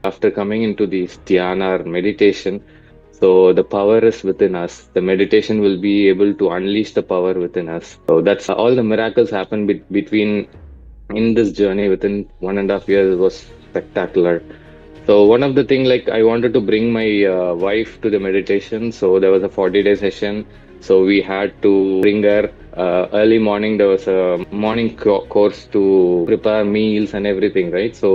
after coming into the dhyana or meditation, so the power is within us. The meditation will be able to unleash the power within us. So that's all the miracles happen between in this journey within 1.5 years was spectacular. So one of the thing like I wanted to bring my wife to the meditation. So there was a 40-day session. So we had to bring her early morning. There was a morning course to prepare meals and everything, right? So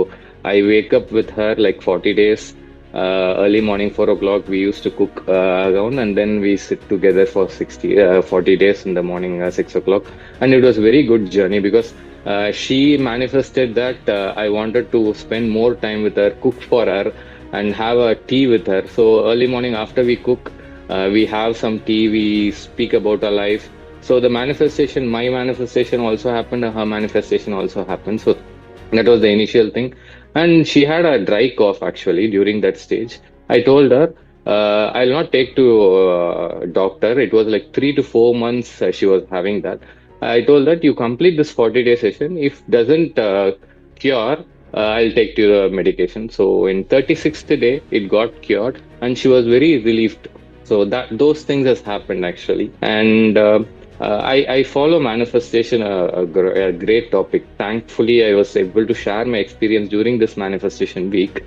I wake up with her like 40 days. Early morning, 4 o'clock, we used to cook around, and then we sit together for 40 days in the morning, 6 o'clock. And it was very good journey because she manifested that I wanted to spend more time with her, cook for her, and have a tea with her. So early morning after we cook, we have some tea, we speak about our life. So the manifestation, my manifestation also happened, her manifestation also happened. So that was the initial thing. And she had a dry cough actually during that stage. I told her, I'll not take to doctor. It was like 3 to 4 months she was having that. I told that you complete this 40-day session. If doesn't cure, I'll take to the medication. So in 36th day, it got cured, and she was very relieved. So that those things has happened actually, and I follow manifestation, a great topic. Thankfully, I was able to share my experience during this manifestation week.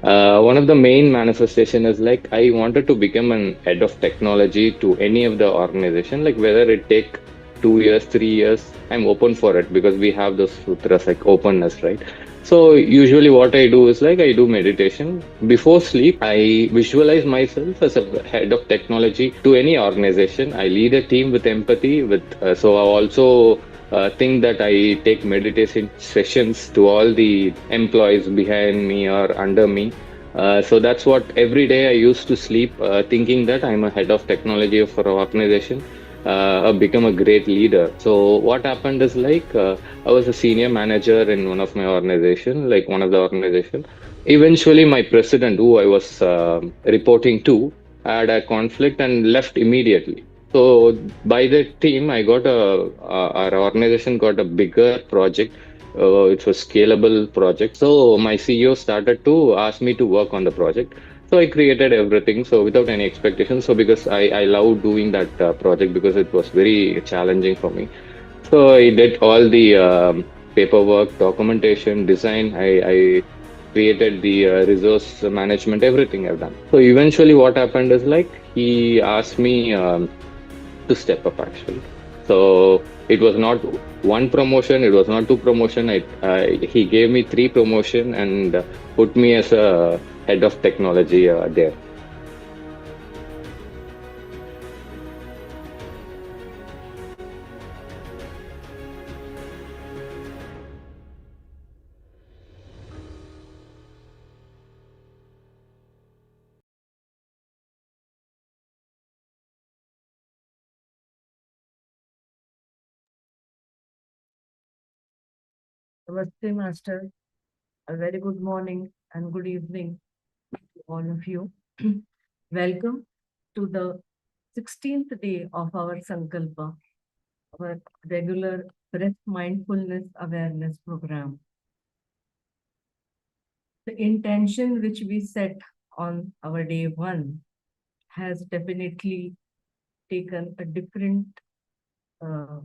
One of the main manifestation is like I wanted to become an head of technology to any of the organization, like whether it take 2 years, 3 years, I'm open for it because we have those sutras like openness, right? So usually what I do is like I do meditation. Before sleep, I visualize myself as a head of technology to any organization. I lead a team with empathy, with so I also think that I take meditation sessions to all the employees behind me or under me. So that's what every day I used to sleep thinking that I'm a head of technology for an organization, become a great leader. So what happened is like I was a senior manager in one of my organization, like one of the organization. Eventually, my president, who I was reporting to, had a conflict and left immediately. So by the team, our organization got a bigger project. It was scalable project. So my CEO started to ask me to work on the project. So I created everything. So without any expectations. So because I love doing that project because it was very challenging for me. So I did all the paperwork, documentation, design. I created the resource management, everything I've done. So eventually, what happened is like he asked me to step up actually. So it was not one promotion, it was not two promotion. He gave me three promotion and put me as a head of technology there. Namaste, Master. A very good morning and good evening to all of you. Welcome to the 16th day of our Sankalpa, our regular breath mindfulness awareness program. The intention which we set on our day one has definitely taken a uh,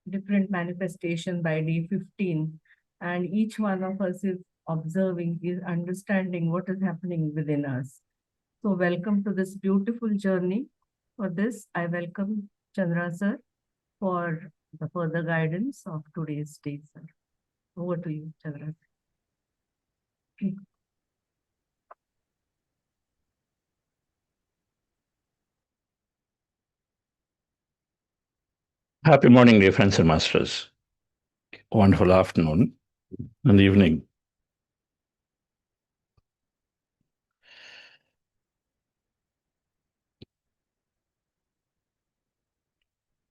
different manifestation by day 15, and each one of us is observing, is understanding what is happening within us. So welcome to this beautiful journey. For this, I welcome Chandra sir for the further guidance of today's day, sir. Over to you, Chandra. Happy morning, dear friends and masters. Wonderful afternoon and evening.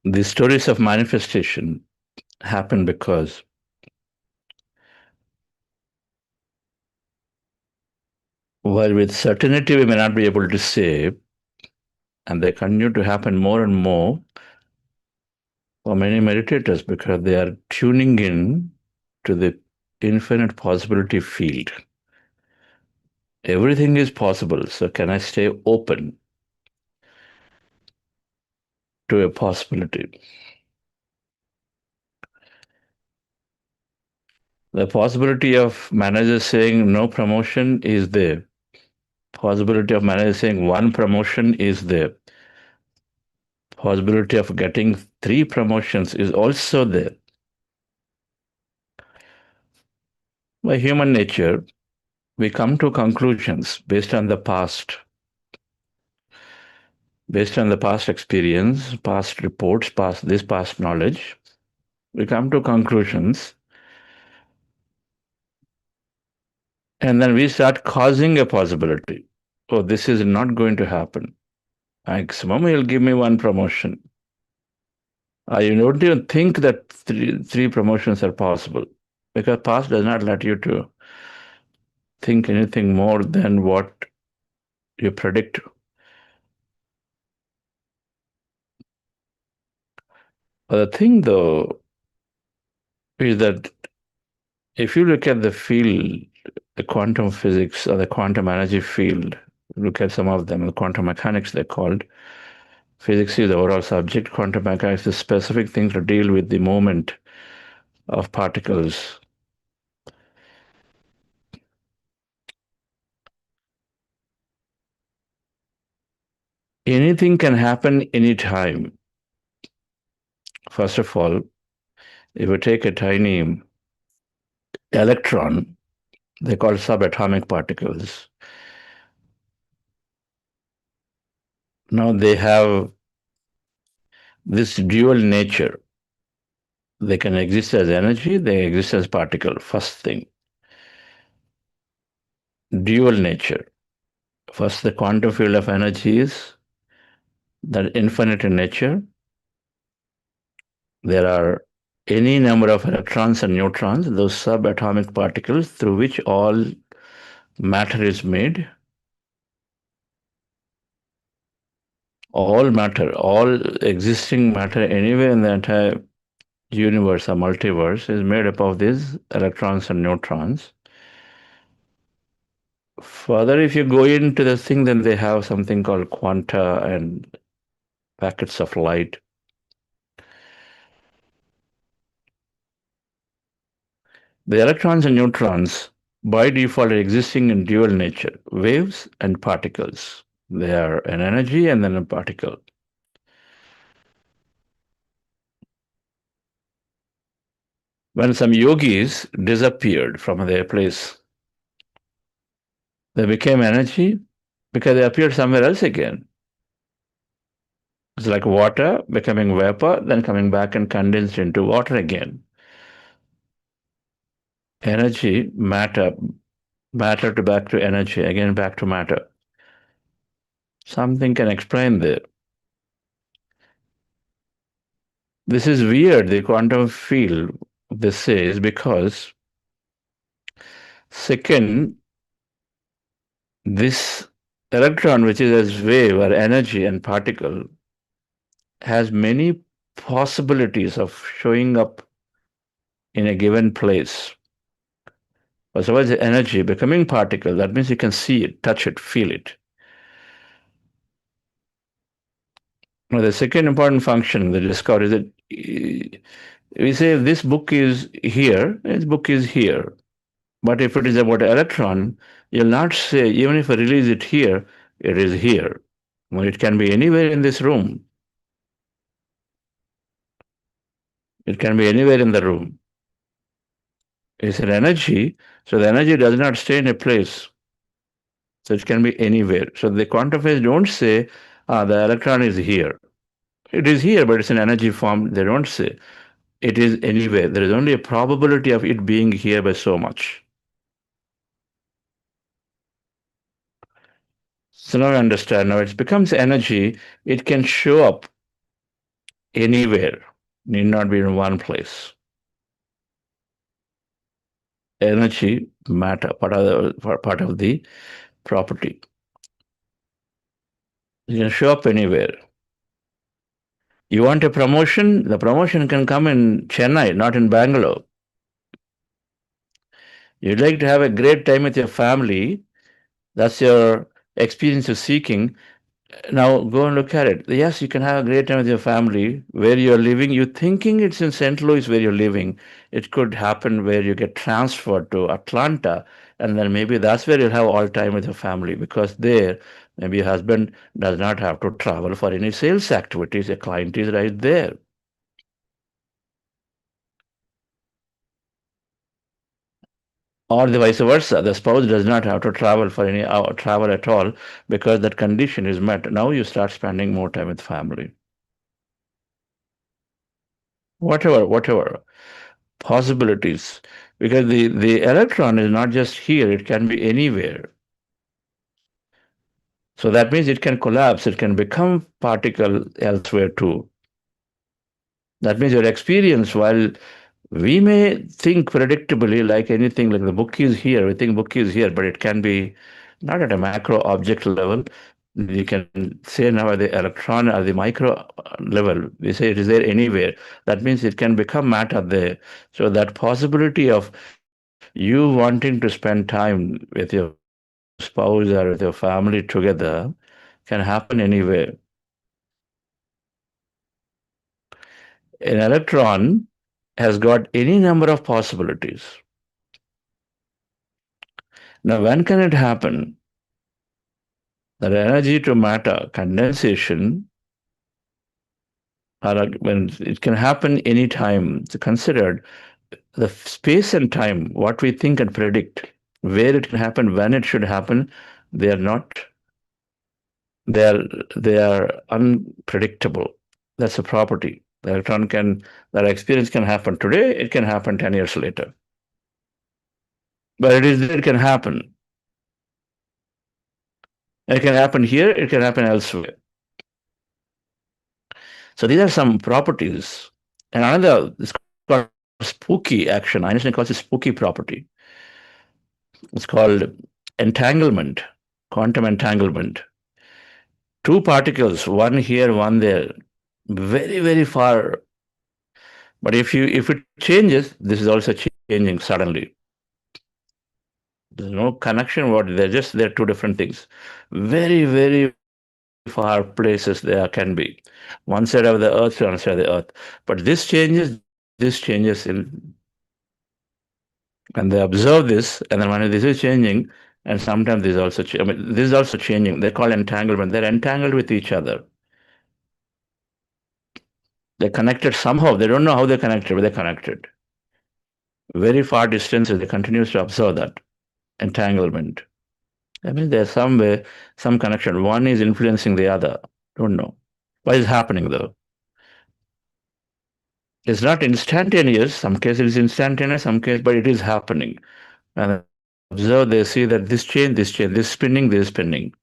These stories of manifestation happen because while with certainty we may not be able to say, and they continue to happen more and more for many meditators because they are tuning in to the infinite possibility field. Everything is possible. So can I stay open to a possibility? The possibility of managers saying no promotion is there. Possibility of managers saying one promotion is there. Possibility of getting 3 promotions is also there. By human nature, we come to conclusions based on the past, experience, past reports, past knowledge. We come to conclusions, and then we start causing a possibility. Oh, this is not going to happen. Maximum, he'll give me 1 promotion. You don't even think that three promotions are possible, because past does not let you to think anything more than what you predict. But the thing, though, is that if you look at the field, the quantum physics or the quantum energy field, look at some of them, the quantum mechanics they're called. Physics is the overall subject, quantum mechanics is specific things to deal with the movement of particles. Anything can happen anytime. First of all, if you take a tiny electron, they're called subatomic particles. Now they have this dual nature. They can exist as energy, they exist as particle, first thing. Dual nature. First, the quantum field of energy is that infinite in nature. There are any number of electrons and neutrons, those subatomic particles through which all matter is made. All matter, all existing matter anywhere in the entire universe or multiverse is made up of these electrons and neutrons. Further, if you go into the thing, then they have something called quanta and packets of light. The electrons and neutrons, by default, are existing in dual nature, waves and particles. They are an energy and then a particle. When some yogis disappeared from their place, they became energy because they appeared somewhere else again. It's like water becoming vapor, then coming back and condensed into water again. Energy, matter, matter to back to energy, again back to matter. Something can explain this. This is weird, the quantum field, this says, because second, this electron, which is as wave or energy and particle, has many possibilities of showing up in a given place. First of all, the energy becoming particle, that means you can see it, touch it, feel it. Now, the second important function they discovered is that we say this book is here, this book is here. But if it is about an electron, you'll not say, even if I release it here, it is here. Well, it can be anywhere in this room. It can be anywhere in the room. It's an energy, so the energy does not stay in a place. So it can be anywhere. So the quantum physics don't say, the electron is here. It is here, but it's an energy form. They don't say it is anywhere. There is only a probability of it being here by so much. So now I understand. Now it becomes energy. It can show up anywhere, need not be in one place. Energy, matter, part of the property. You can show up anywhere. You want a promotion? The promotion can come in Chennai, not in Bangalore. You'd like to have a great time with your family. That's your experience of seeking. Now go and look at it. Yes, you can have a great time with your family where you're living. You're thinking it's in St. Louis where you're living. It could happen where you get transferred to Atlanta, and then maybe that's where you'll have all time with your family because there, maybe your husband does not have to travel for any sales activities. A client is right there. Or the vice versa. The spouse does not have to travel for any travel at all because that condition is met. Now you start spending more time with family. Whatever possibilities, because the electron is not just here, it can be anywhere. So that means it can collapse, it can become particle elsewhere too. That means your experience, while we may think predictably like anything, like the book is here, we think book is here, but it can be not at a macro object level. We can say now at the electron or the micro level, we say it is there anywhere. That means it can become matter there. So that possibility of you wanting to spend time with your spouse or with your family together can happen anywhere. An electron has got any number of possibilities. Now, when can it happen? That energy to matter condensation, or when it can happen anytime, it's considered the space and time, what we think and predict, where it can happen, when it should happen, they are not, they are, they are unpredictable. That's a property. The electron can, that experience can happen today, it can happen 10 years later. But it is there, it can happen. It can happen here, it can happen elsewhere. So these are some properties. And another is called spooky action. Einstein calls it spooky property. It's called entanglement, quantum entanglement. Two particles, one here, one there, very, very far. But if it changes, this is also changing suddenly. There's no connection. What they're two different things. Very, very far places there can be. One side of the earth, one side of the earth. But this changes and they observe this, and then when this is changing, and sometimes this is also, this is also changing. They call entanglement. They're entangled with each other. They're connected somehow. They don't know how they're connected, but they're connected. Very far distances, they continue to observe that entanglement. I mean, there's some way, some connection. One is influencing the other. Don't know. What is happening though? It's not instantaneous. Some cases it's instantaneous, some cases, but it is happening. And they observe, they see that this spinning, this spinning.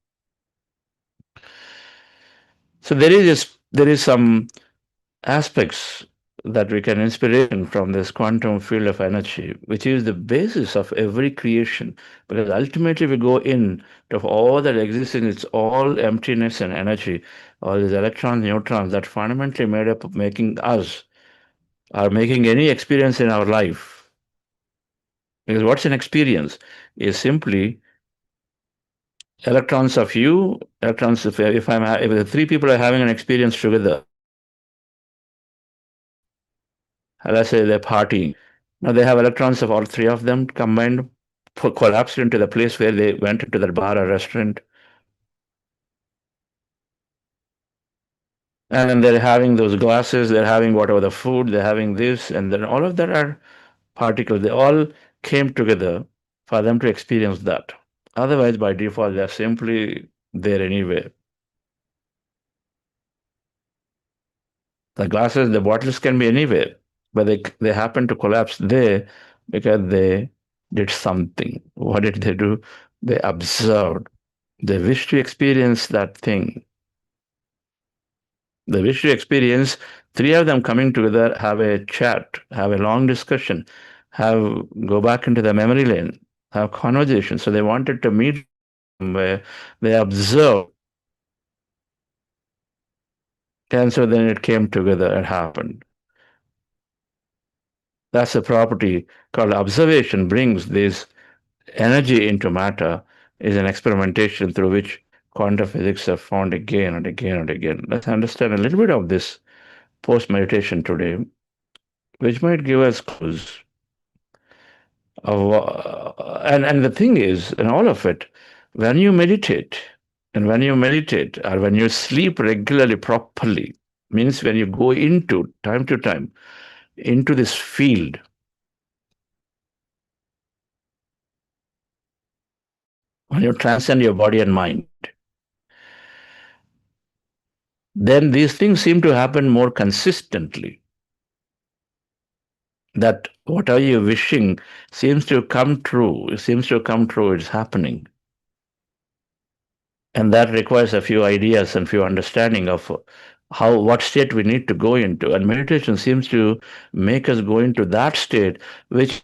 So there is some aspects that we can inspiration from this quantum field of energy, which is the basis of every creation. Because ultimately we go in of all that exists in its all emptiness and energy, all these electrons, neutrons that fundamentally made up of making us or making any experience in our life. Because what's an experience is simply electrons of you, electrons of if the three people are having an experience together, let's say they're partying. Now they have electrons of all three of them combined, collapsed into the place where they went into that bar or restaurant. And then they're having those glasses, they're having whatever the food, they're having this, and then all of that are particles. They all came together for them to experience that. Otherwise, by default, they're simply there anyway. The glasses, the bottles can be anywhere, but they happen to collapse there because they did something. What did they do? They observed. They wish to experience that thing. They wish to experience three of them coming together, have a chat, have a long discussion, have go back into the memory lane, have conversation. So they wanted to meet somewhere. They observed. And so then it came together and happened. That's a property called observation brings this energy into matter is an experimentation through which quantum physics are found again and again and again. Let's understand a little bit of this post meditation today, which might give us clues of, and the thing is, in all of it, when you meditate, or when you sleep regularly properly, means when you go into time to time into this field, when you transcend your body and mind, then these things seem to happen more consistently. That what are you wishing seems to come true. It seems to come true. It's happening. And that requires a few ideas and few understanding of what state we need to go into. And meditation seems to make us go into that state which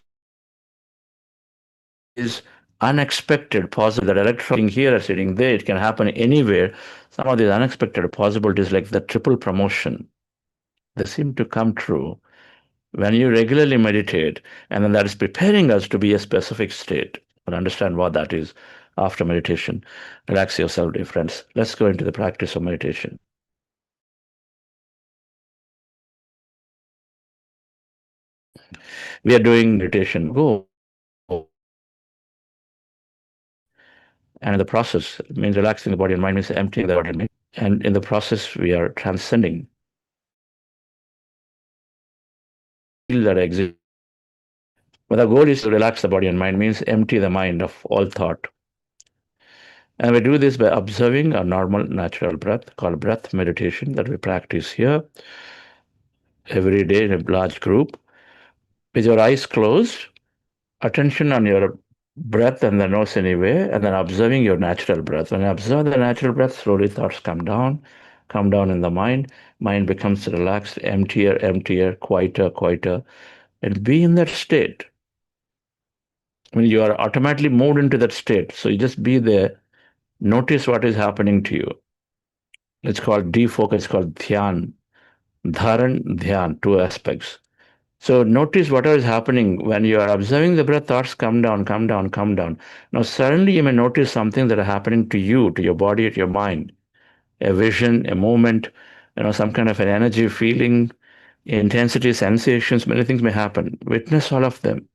is unexpected, possible. That electron sitting here or sitting there, it can happen anywhere. Some of these unexpected possibilities, like the triple promotion, they seem to come true when you regularly meditate, and then that is preparing us to be a specific state. And understand what that is after meditation. Relax yourself, dear friends. Let's go into the practice of meditation. We are doing meditation. Go. And in the process, it means relaxing the body and mind, means emptying the body and mind. And in the process, we are transcending that exists. But the goal is to relax the body and mind, means empty the mind of all thought. And we do this by observing a normal, natural breath called breath meditation that we practice here every day in a large group. With your eyes closed, attention on your breath and the nose anyway, and then observing your natural breath. When you observe the natural breath, slowly thoughts come down in the mind. Mind becomes relaxed, emptier, emptier, quieter, quieter, and be in that state. When you are automatically moved into that state, so you just be there, notice what is happening to you. It's called defocus, it's called dhyan. Dharan, dhyan, two aspects. So notice what is happening when you are observing the breath, thoughts come down, come down, come down. Now suddenly you may notice something that are happening to you, to your body, to your mind. A vision, a movement, some kind of an energy, feeling, intensity, sensations, many things may happen. Witness all of them.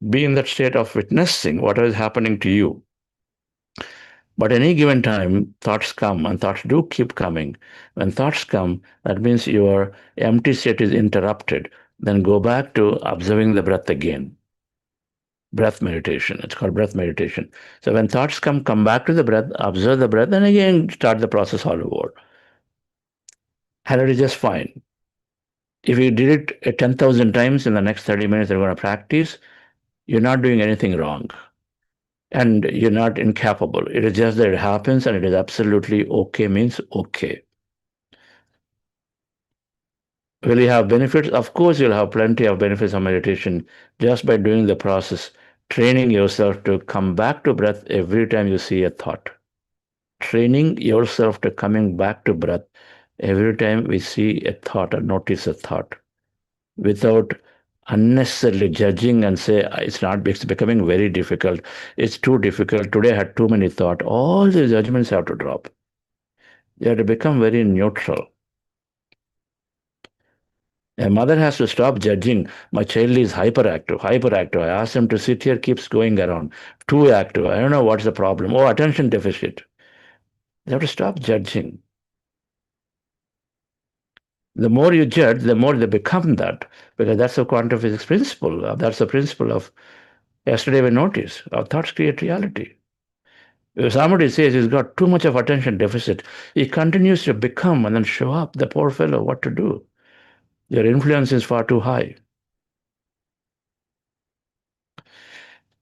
Be in that state of witnessing what is happening to you. But any given time, thoughts come, and thoughts do keep coming. When thoughts come, that means your empty state is interrupted. Then go back to observing the breath again. Breath meditation. It's called breath meditation. So when thoughts come back to the breath, observe the breath, and again start the process all over. And it is just fine. If you did it 10,000 times in the next 30 minutes you're going to practice, you're not doing anything wrong. And you're not incapable. It is just that it happens and it is absolutely okay, means okay. Will you have benefits? Of course, you'll have plenty of benefits of meditation just by doing the process, training yourself to come back to breath every time you see a thought. Training yourself to coming back to breath every time we see a thought or notice a thought without unnecessarily judging and say it's becoming very difficult. It's too difficult. Today I had too many thoughts. All the judgments have to drop. You have to become very neutral. A mother has to stop judging. My child is hyperactive. I ask him to sit here, keeps going around. Too active. I don't know what's the problem. Oh, attention deficit. They have to stop judging. The more you judge, the more they become that. Because that's the quantum physics principle. That's the principle of yesterday we noticed. Our thoughts create reality. If somebody says he's got too much of attention deficit, he continues to become and then show up. The poor fellow, what to do? Your influence is far too high.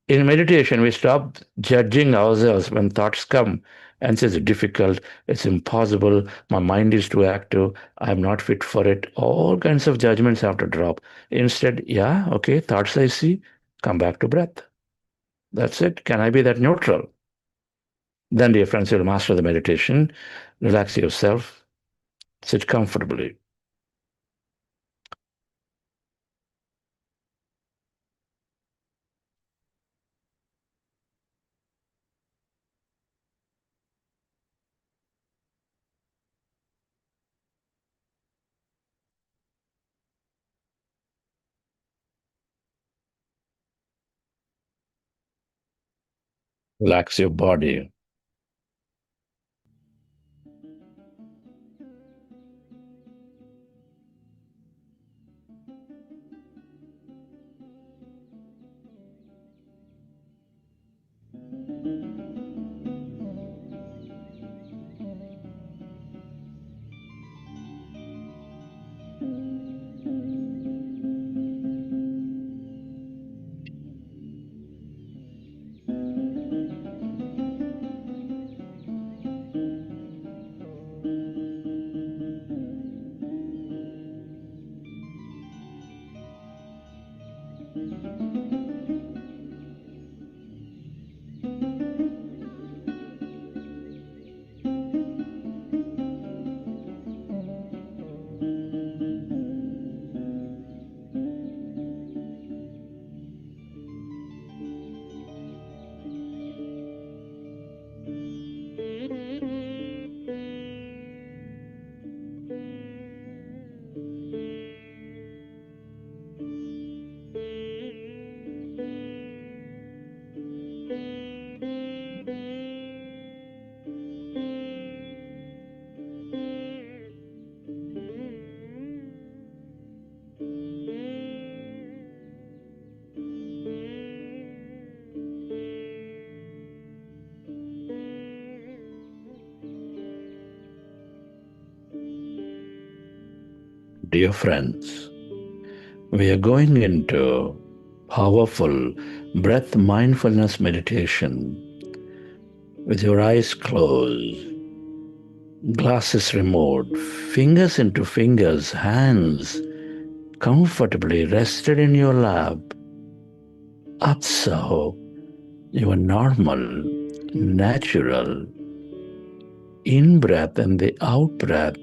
In meditation, we stop judging ourselves when thoughts come and say it's difficult, it's impossible, my mind is too active, I'm not fit for it. All kinds of judgments have to drop. Instead, yeah, okay, thoughts I see, come back to breath. That's it. Can I be that neutral? Then, dear friends, you'll master the meditation. Relax yourself. Sit comfortably. Relax your body. Dear friends, we are going into powerful breath mindfulness meditation with your eyes closed, glasses removed, fingers into fingers, hands comfortably rested in your lap. Observe your normal, natural in breath and the out breath.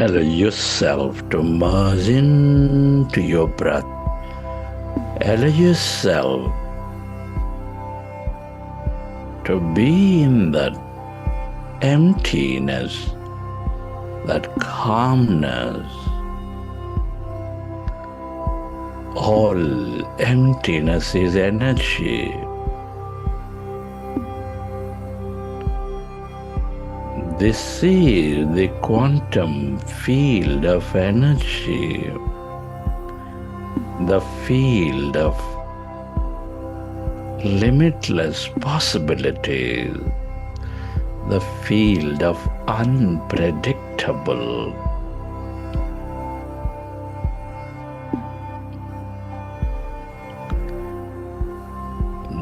Allow yourself to merge into your breath. Allow yourself to be in that emptiness, that calmness. All emptiness is energy. This is the quantum field of energy, the field of limitless possibilities, the field of unpredictable.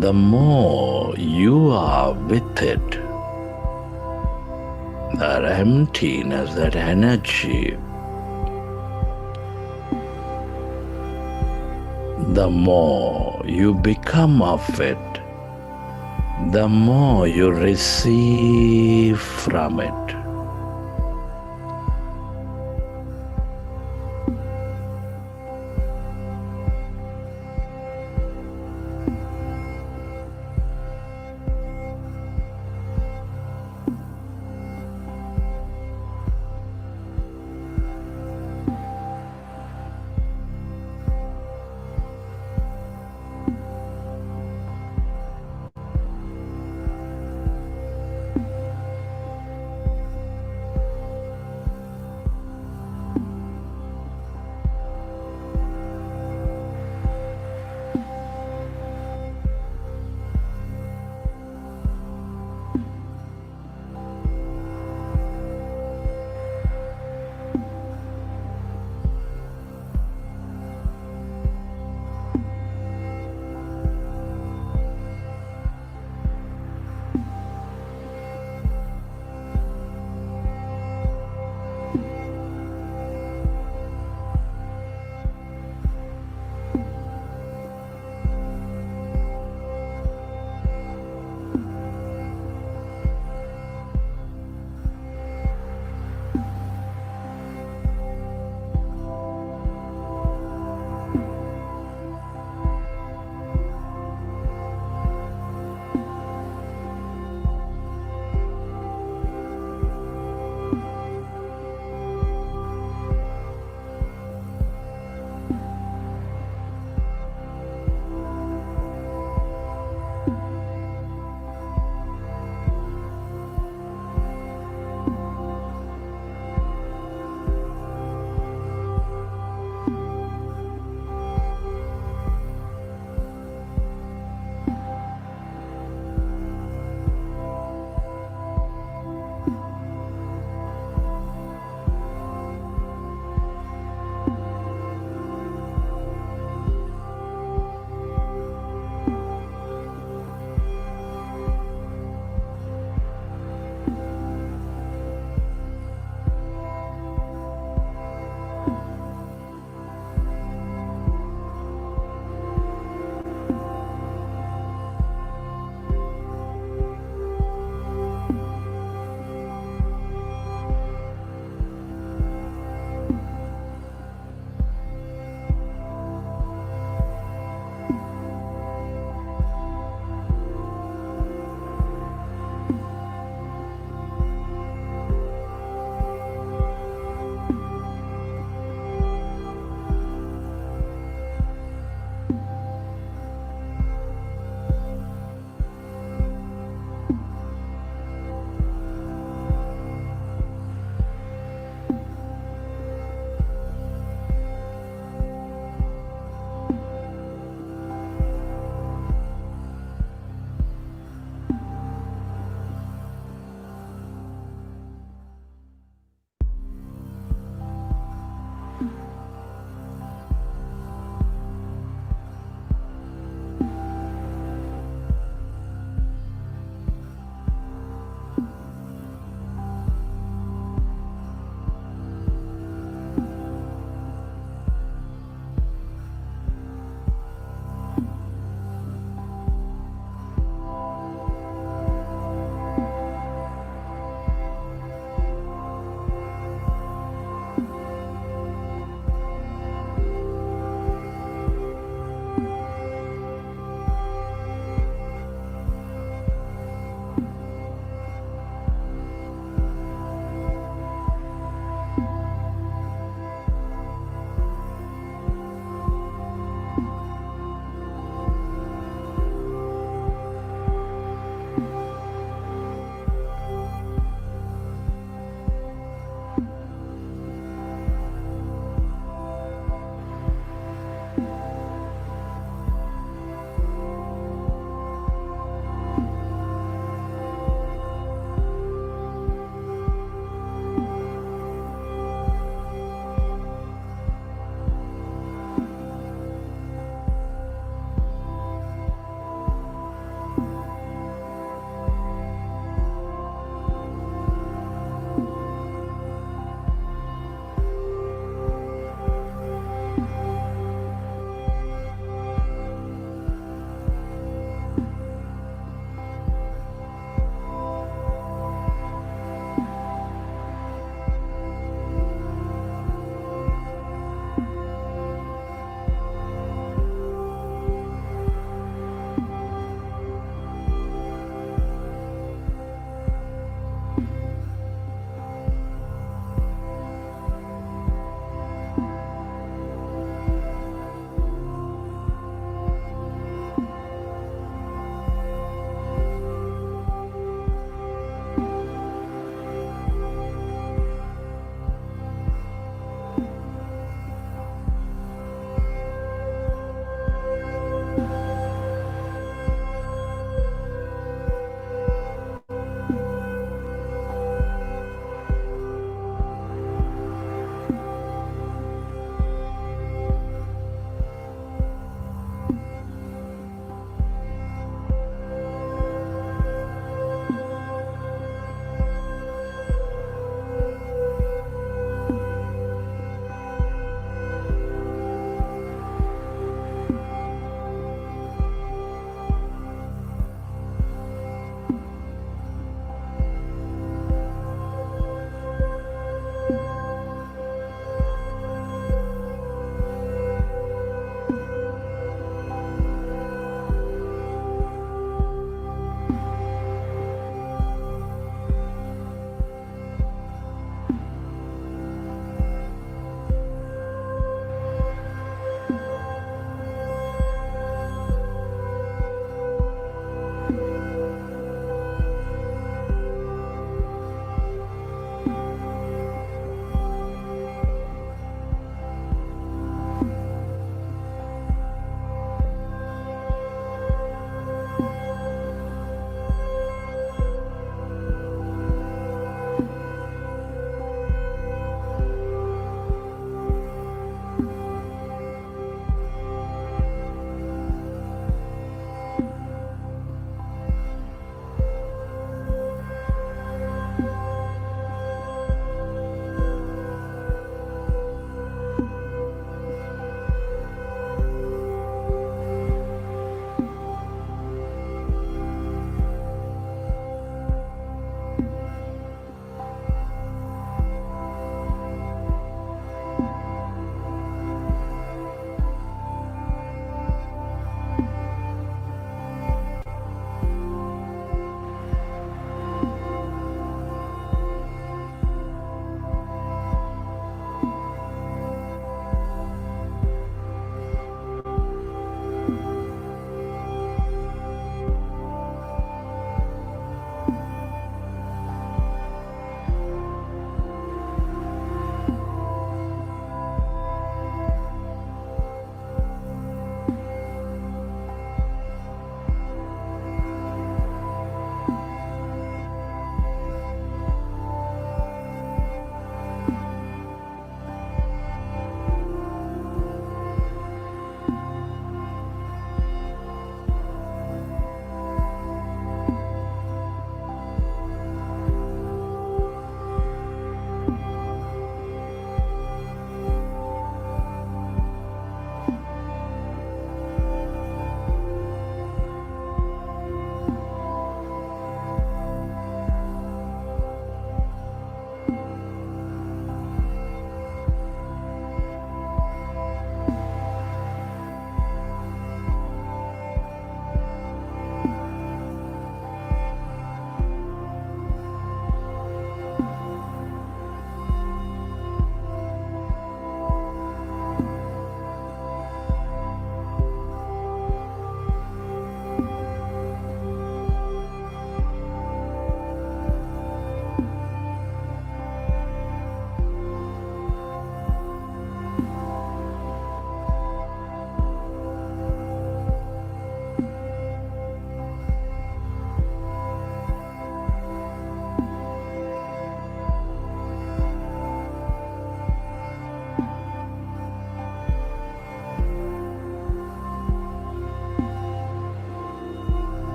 The more you are with it, that emptiness, that energy, the more you become of it, the more you receive from it.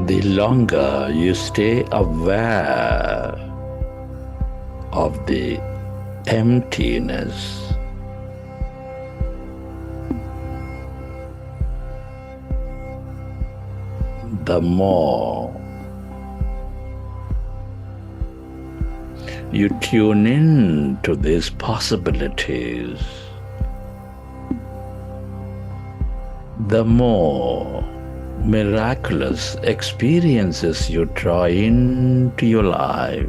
the longer you stay aware of the emptiness, the more you tune in to these possibilities, the more miraculous experiences you draw into your life.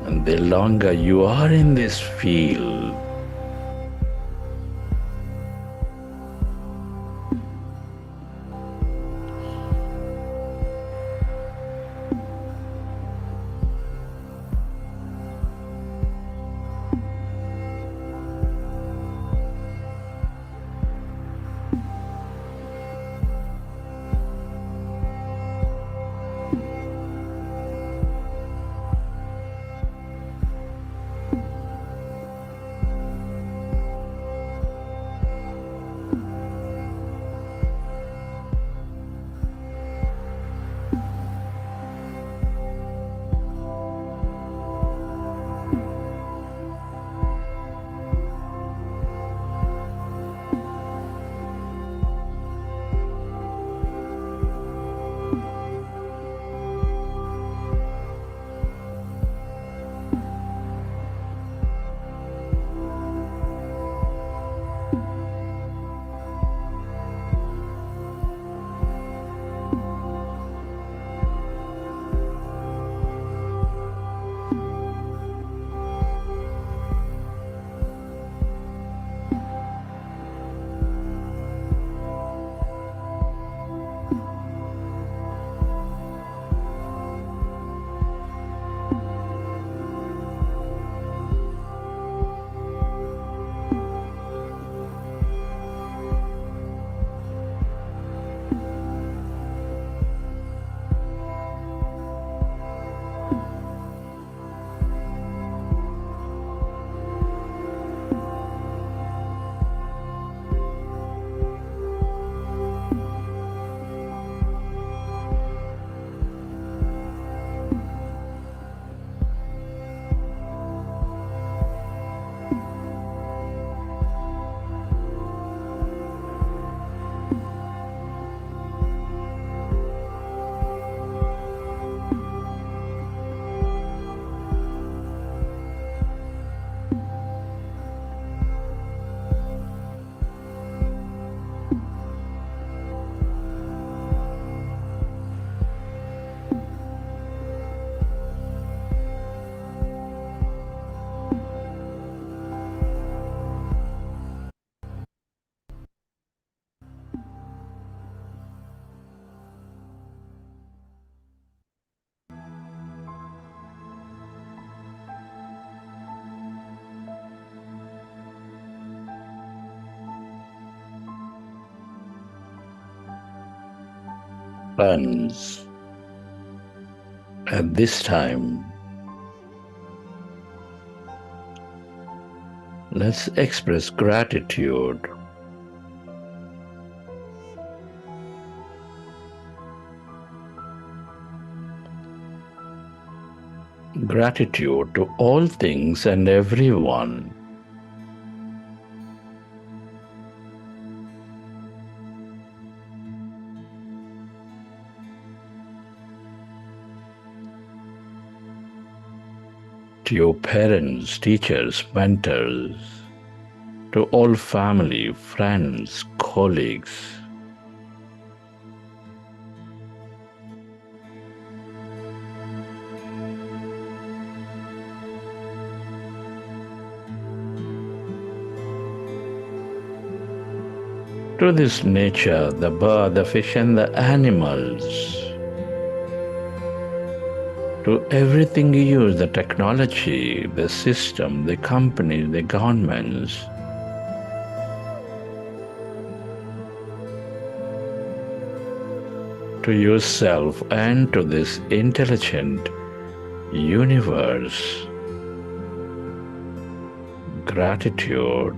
And the longer you are in this field, friends, at this time, let's express gratitude. Gratitude to all things and everyone. To your parents, teachers, mentors, to all family, friends, colleagues. To this nature, the bird, the fish, and the animals. To everything you use, the technology, the system, the companies, the governments. To yourself and to this intelligent universe. Gratitude.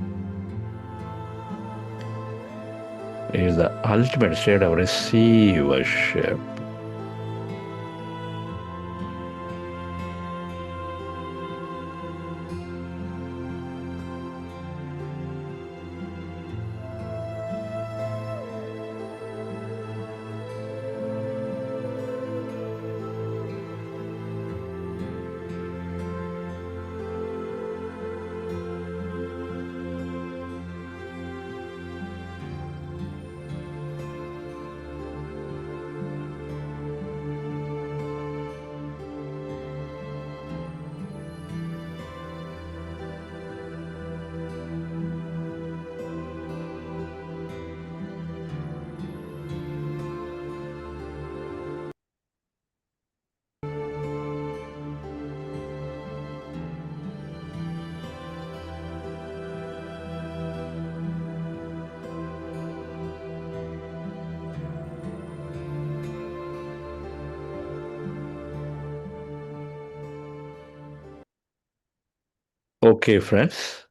is the ultimate state of receivership. Okay, friends.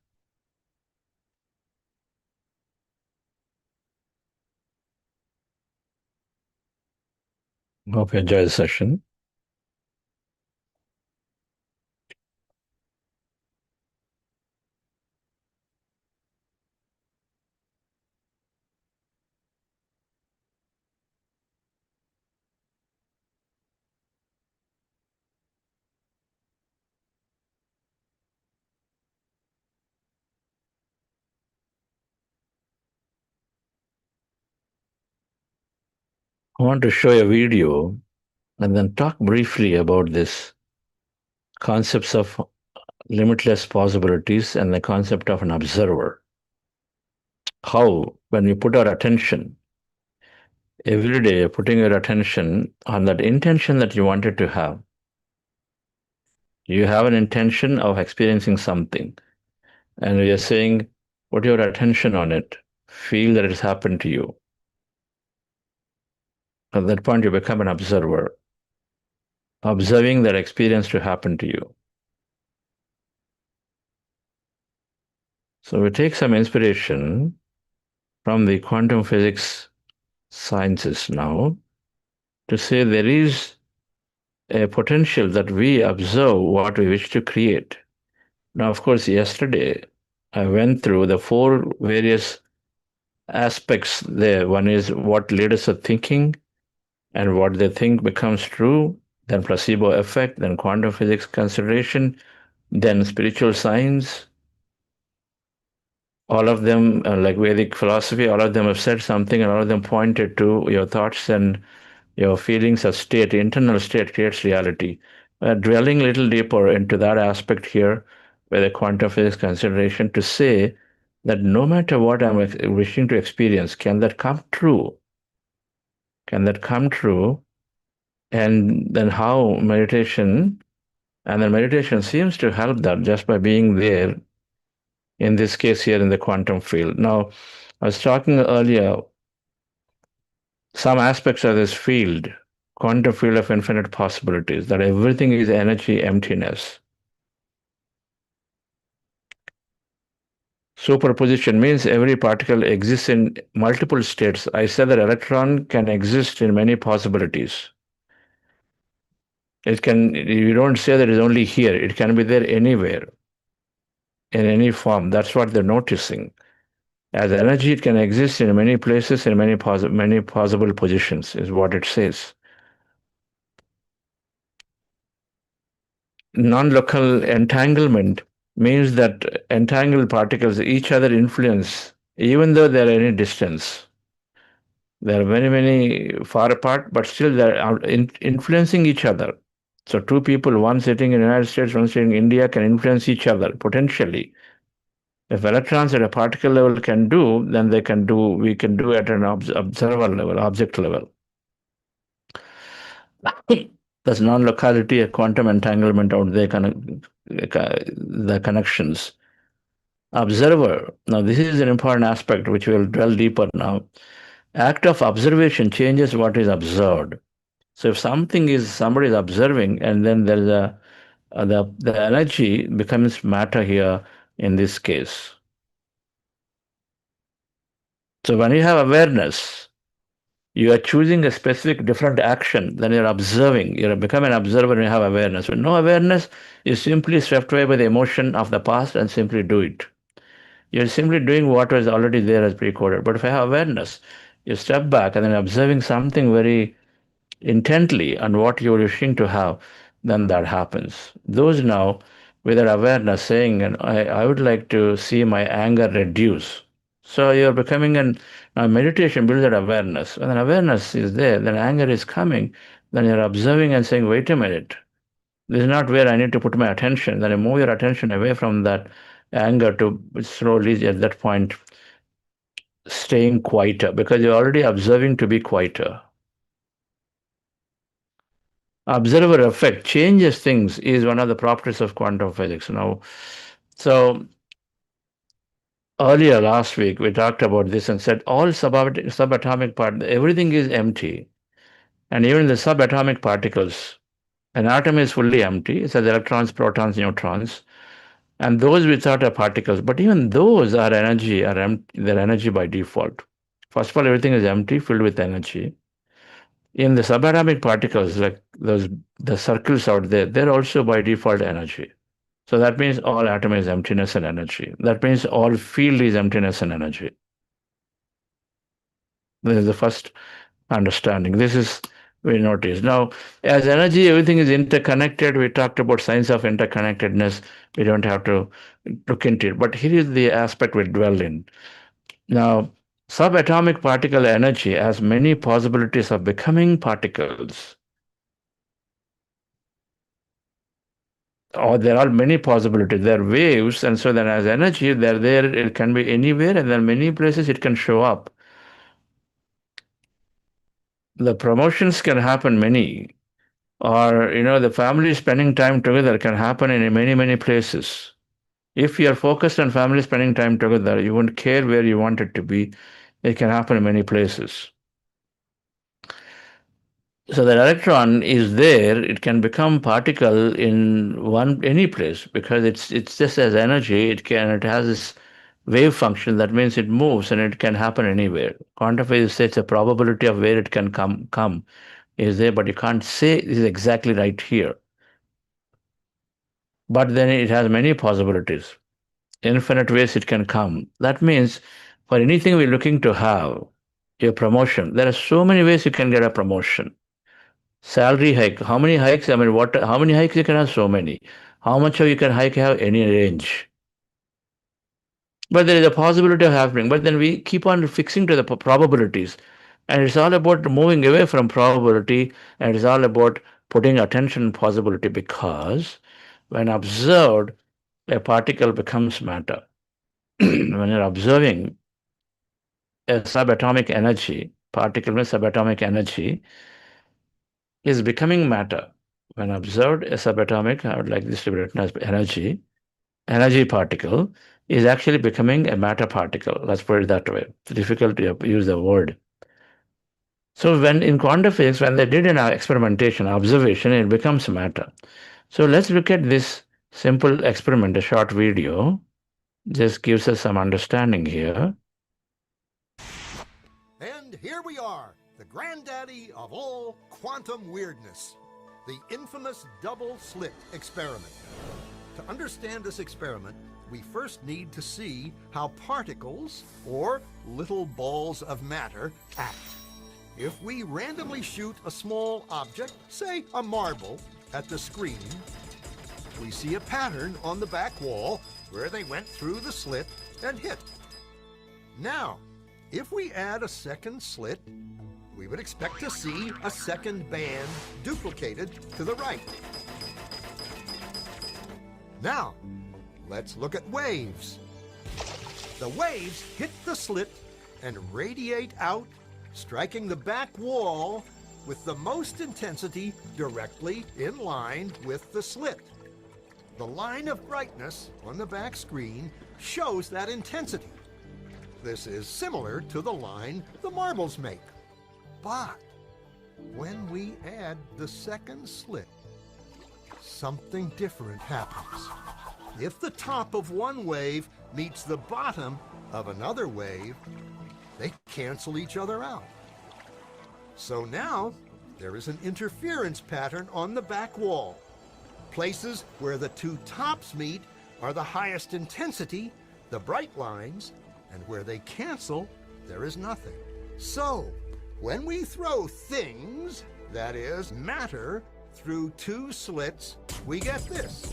Hope you enjoy the session. I want to show a video and then talk briefly about this concepts of limitless possibilities and the concept of an observer. How, when we put our attention every day, putting your attention on that intention that you wanted to have, you have an intention of experiencing something, and we are saying, put your attention on it, feel that it's happened to you. At that point, you become an observer, observing that experience to happen to you. So we take some inspiration from the quantum physics sciences now to say there is a potential that we observe what we wish to create. Now, of course, yesterday I went through the four various aspects there. One is what leaders are thinking and what they think becomes true, then placebo effect, then quantum physics consideration, then spiritual science. All of them, like Vedic philosophy, all of them have said something and all of them pointed to your thoughts and your feelings of state, internal state creates reality. Dwelling a little deeper into that aspect here, with a quantum physics consideration, to say that no matter what I'm wishing to experience, can that come true? Can that come true? And then how meditation, and then meditation seems to help that just by being there, in this case here in the quantum field. Now, I was talking earlier, some aspects of this field, quantum field of infinite possibilities, that everything is energy emptiness. Superposition means every particle exists in multiple states. I said that electron can exist in many possibilities. It can, you don't say that it's only here, it can be there anywhere, in any form. That's what they're noticing. As energy, it can exist in many places, in many possible positions, is what it says. Non-local entanglement means that entangled particles each other influence, even though they're any distance. They're very, very far apart, but still they're influencing each other. So two people, one sitting in the United States, one sitting in India, can influence each other potentially. If electrons at a particle level can do, then they can do. We can do at an observer level, object level. There's non-locality, a quantum entanglement out there, the connections. Observer. Now, this is an important aspect which we'll dwell deeper now. Act of observation changes what is observed. So, if somebody is observing, and then there's the energy becomes matter here in this case. So when you have awareness, you are choosing a specific different action, then you're observing. You become an observer when you have awareness. With no awareness, you simply swept away by the emotion of the past and simply do it. You're simply doing what was already there as pre-coded. But if I have awareness, you step back and then observing something very intently on what you're wishing to have, then that happens. Those now, with their awareness, saying, and I would like to see my anger reduce. So you're becoming now meditation builds that awareness. When awareness is there, then anger is coming, then you're observing and saying, wait a minute, this is not where I need to put my attention. Then you move your attention away from that anger to slowly at that point staying quieter because you're already observing to be quieter. Observer effect changes things is one of the properties of quantum physics. Now, so earlier last week we talked about this and said all subatomic part, everything is empty, and even the subatomic particles. An atom is fully empty. It has electrons, protons, neutrons, and those without are particles. But even those are energy, are empty. They're energy by default. First of all, everything is empty, filled with energy. In the subatomic particles, like the circles out there, they're also by default energy. So that means all atom is emptiness and energy. That means all field is emptiness and energy. This is the first understanding. This is we notice. Now, as energy, everything is interconnected. We talked about science of interconnectedness. We don't have to look into it. But here is the aspect we dwell in. Now, subatomic particle energy has many possibilities of becoming particles. Or there are many possibilities. There are waves, and so then as energy, they're there. It can be anywhere, and there are many places it can show up. The promotions can happen many, or the family spending time together can happen in many places. If you are focused on family spending time together, you won't care where you want it to be. It can happen in many places. So the electron is there. It can become particle in any place because it's just as energy. It has this wave function. That means it moves and it can happen anywhere. Quantum physics says the probability of where it can come is there, but you can't say this is exactly right here. But then it has many possibilities. Infinite ways it can come. That means for anything we're looking to have, a promotion, there are so many ways you can get a promotion. Salary hike. How many hikes? I mean, how many hikes you can have? So many. How much of you can hike have? Any range. But there is a possibility of happening. But then we keep on fixing to the probabilities. And it's all about moving away from probability. And it's all about putting attention on possibility because when observed, a particle becomes matter. When you're observing a subatomic energy, particle with subatomic energy is becoming matter. When observed, a subatomic, I would like this to be written as energy particle is actually becoming a matter particle. Let's put it that way. It's difficult to use the word. So when in quantum physics, when they did an experimentation, observation, it becomes matter. So let's look at this simple experiment, a short video. Just gives us some understanding here. And here we are, the granddaddy of all quantum weirdness, the infamous double slit experiment. To understand this experiment, we first need to see how particles, or little balls of matter, act. If we randomly shoot a small object, say a marble, at the screen, we see a pattern on the back wall where they went through the slit and hit. Now, if we add a second slit, we would expect to see a second band duplicated to the right. Now, let's look at waves. The waves hit the slit and radiate out, striking the back wall with the most intensity directly in line with the slit. The line of brightness on the back screen shows that intensity. This is similar to the line the marbles make. But when we add the second slit, something different happens. If the top of one wave meets the bottom of another wave, they cancel each other out. So now there is an interference pattern on the back wall. Places where the two tops meet are the highest intensity, the bright lines, and where they cancel, there is nothing. So, when we throw things, that is, matter, through two slits, we get this,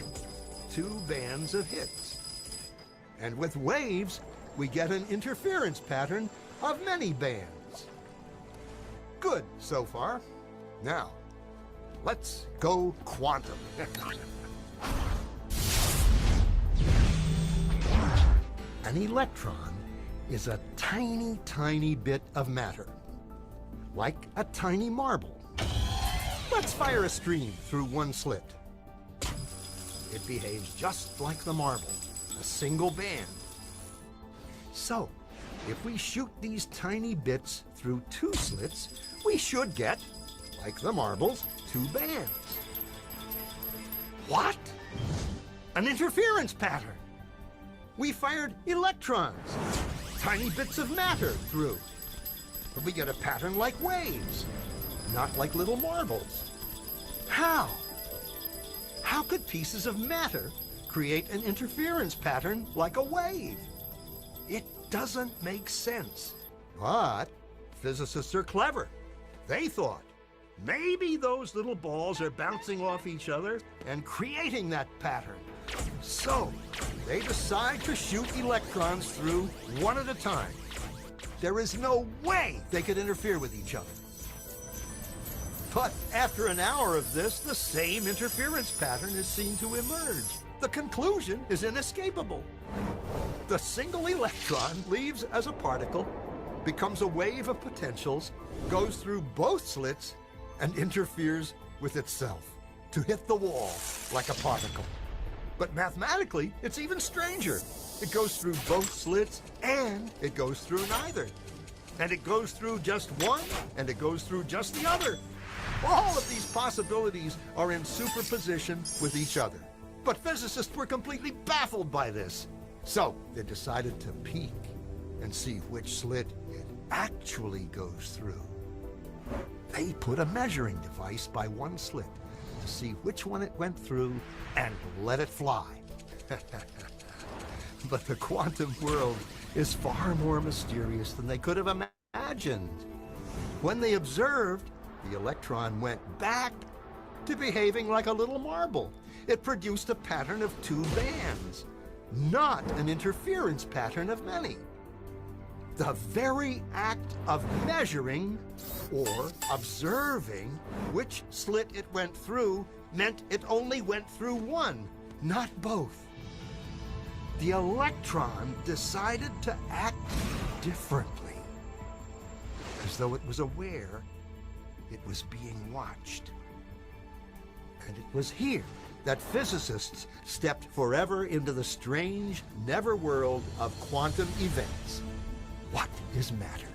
two bands of hits. And with waves, we get an interference pattern of many bands. Good so far. Now, let's go quantum. An electron is a tiny, tiny bit of matter, like a tiny marble. Let's fire a stream through one slit. It behaves just like the marble, a single band. So, if we shoot these tiny bits through two slits, we should get, like the marbles, two bands. What? An interference pattern. We fired electrons, tiny bits of matter through. But we get a pattern like waves, not like little marbles. How? How could pieces of matter create an interference pattern like a wave? It doesn't make sense. But physicists are clever. They thought, maybe those little balls are bouncing off each other and creating that pattern. So, they decide to shoot electrons through one at a time. There is no way they could interfere with each other. But after an hour of this, the same interference pattern is seen to emerge. The conclusion is inescapable. The single electron leaves as a particle, becomes a wave of potentials, goes through both slits, and interferes with itself to hit the wall like a particle. But mathematically, it's even stranger. It goes through both slits and it goes through neither. And it goes through just one and it goes through just the other. All of these possibilities are in superposition with each other. But physicists were completely baffled by this. So they decided to peek and see which slit it actually goes through. They put a measuring device by one slit to see which one it went through and let it fly. But the quantum world is far more mysterious than they could have imagined. When they observed, the electron went back to behaving like a little marble. It produced a pattern of two bands, not an interference pattern of many. The very act of measuring or observing which slit it went through meant it only went through one, not both. The electron decided to act differently, as though it was aware it was being watched. And it was here that physicists stepped forever into the strange, never world of quantum events. What is matter?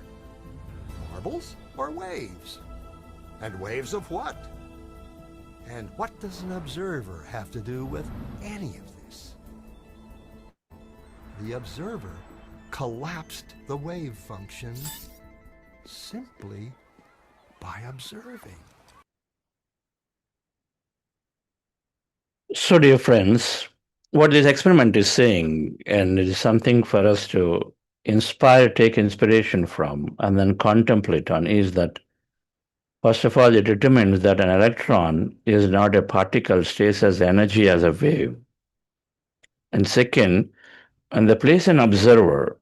Marbles or waves? And waves of what? And what does an observer have to do with any of this? The observer collapsed the wave function simply by observing. So, dear friends, what this experiment is saying, and it is something for us to take inspiration from, and then contemplate on, is that, first of all, it determines that an electron is not a particle, stays as energy as a wave. And second, when they place an observer,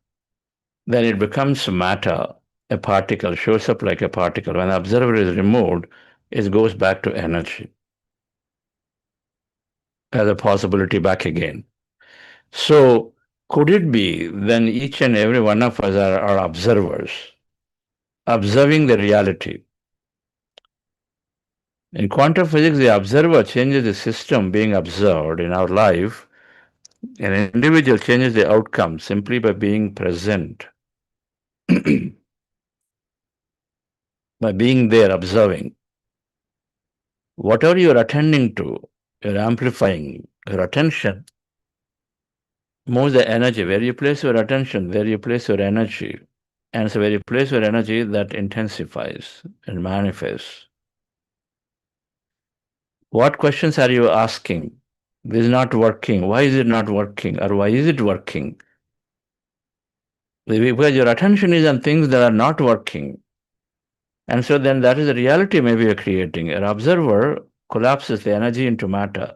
then it becomes matter, a particle, shows up like a particle. When the observer is removed, it goes back to energy as a possibility back again. So, could it be then each and every one of us are observers, observing the reality? In quantum physics, the observer changes the system being observed in our life. An individual changes the outcome simply by being present, by being there, observing. Whatever you're attending to, you're amplifying your attention. Moves the energy. Where you place your attention, there you place your energy. And it's a very place where energy that intensifies and manifests. What questions are you asking? This is not working. Why is it not working? Or why is it working? Because your attention is on things that are not working. And so then that is the reality maybe you're creating. An observer collapses the energy into matter.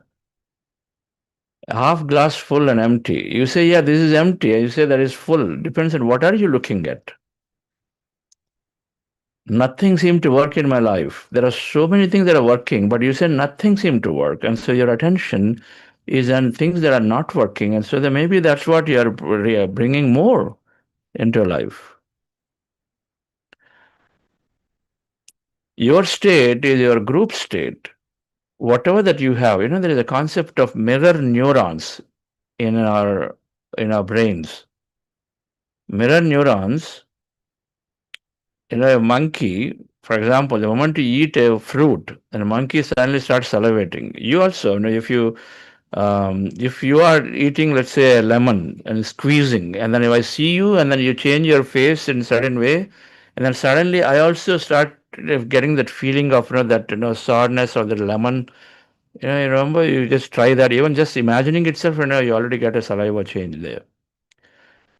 Half glass full and empty. You say, yeah, this is empty. You say that is full. Depends on what are you looking at. Nothing seemed to work in my life. There are so many things that are working, but you say nothing seemed to work. And so your attention is on things that are not working. And so then maybe that's what you're bringing more into life. Your state is your group state. Whatever that you have, there is a concept of mirror neurons in our brains. Mirror neurons, a monkey, for example, the moment you eat a fruit, and a monkey suddenly starts salivating. You also, if you are eating, let's say, a lemon and squeezing, and then if I see you, and then you change your face in a certain way, and then suddenly I also start getting that feeling of that sourness of the lemon. You remember, you just try that. Even just imagining itself, you already get a saliva change there.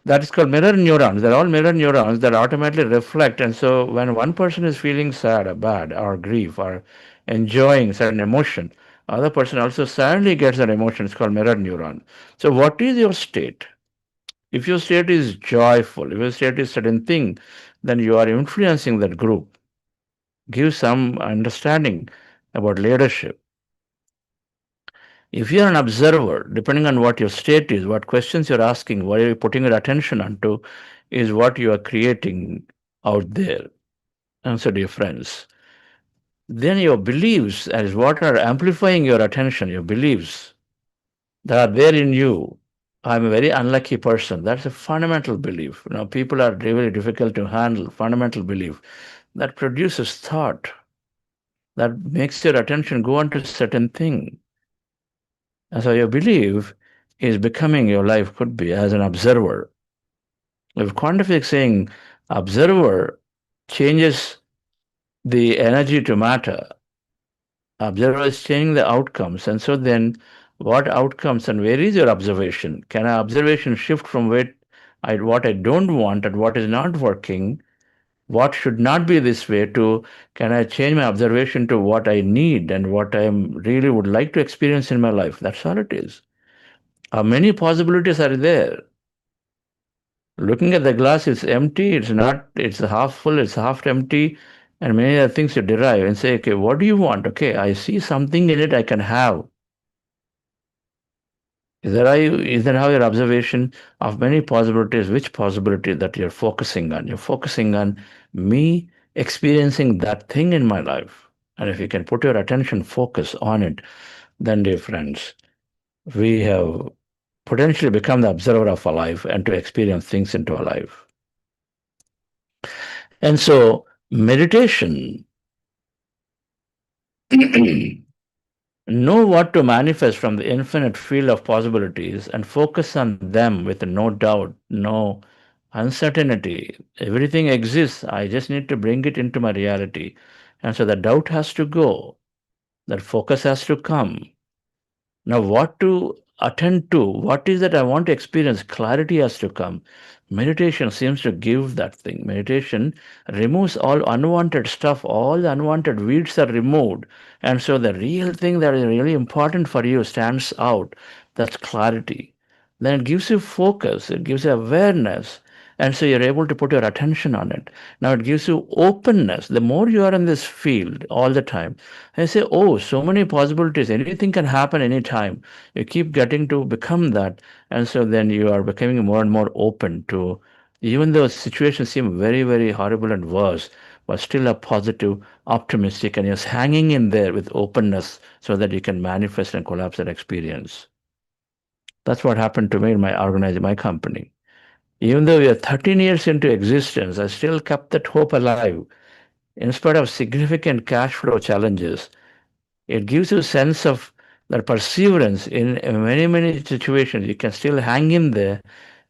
That is called mirror neurons. They're all mirror neurons that automatically reflect. And so when one person is feeling sad or bad or grief or enjoying certain emotion, other person also suddenly gets that emotion. It's called mirror neuron. So what is your state? If your state is joyful, if your state is certain thing, then you are influencing that group. Give some understanding about leadership. If you're an observer, depending on what your state is, what questions you're asking, what are you putting your attention onto, is what you are creating out there. And so, dear friends, then your beliefs is what are amplifying your attention, your beliefs that are there in you. I'm a very unlucky person. That's a fundamental belief. People are really difficult to handle. Fundamental belief that produces thought, that makes your attention go on to certain thing. And so your belief is becoming your life could be as an observer. If quantum physics saying observer changes the energy to matter, observer is changing the outcomes. And so then what outcomes and where is your observation? Can our observation shift from what I don't want and what is not working, what should not be this way, to can I change my observation to what I need and what I really would like to experience in my life? That's all it is. Many possibilities are there. Looking at the glass, it's empty, it's not, it's half full, it's half empty, and many other things you derive and say, okay, what do you want? Okay, I see something in it I can have. Is that how your observation of many possibilities, which possibility that you're focusing on? You're focusing on me experiencing that thing in my life. And if you can put your attention focus on it, then, dear friends, we have potentially become the observer of our life and to experience things into our life. And so meditation, know what to manifest from the infinite field of possibilities and focus on them with no doubt, no uncertainty. Everything exists. I just need to bring it into my reality. And so the doubt has to go, that focus has to come. Now, what to attend to? What is that I want to experience? Clarity has to come. Meditation seems to give that thing. Meditation removes all unwanted stuff, all the unwanted weeds are removed. And so the real thing that is really important for you stands out. That's clarity. Then it gives you focus, it gives you awareness. And so you're able to put your attention on it. Now it gives you openness. The more you are in this field all the time, and say, oh, so many possibilities, anything can happen anytime. You keep getting to become that. And so then you are becoming more and more open to, even though situations seem very, very horrible and worse, but still a positive, optimistic, and you're hanging in there with openness so that you can manifest and collapse that experience. That's what happened to me in my organization, my company. Even though we are 13 years into existence, I still kept that hope alive. In spite of significant cash flow challenges, it gives you a sense of that perseverance in many, many situations. You can still hang in there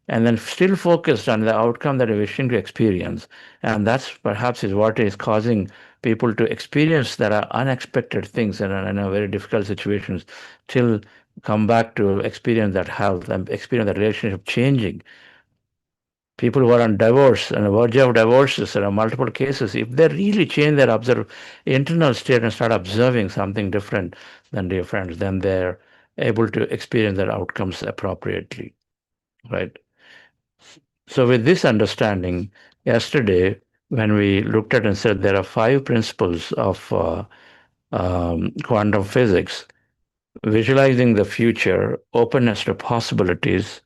and then still focused on the outcome that you're wishing to experience. And that's perhaps is what is causing people to experience that are unexpected things in a very difficult situations, till come back to experience that health and experience that relationship changing. People who are on divorce and the verge of divorces, there are multiple cases. If they really change their internal state and start observing something different than their friends, then they're able to experience their outcomes appropriately, right? So, with this understanding, yesterday, when we looked at and said there are 5 principles of quantum physics: visualizing the future, openness to possibilities,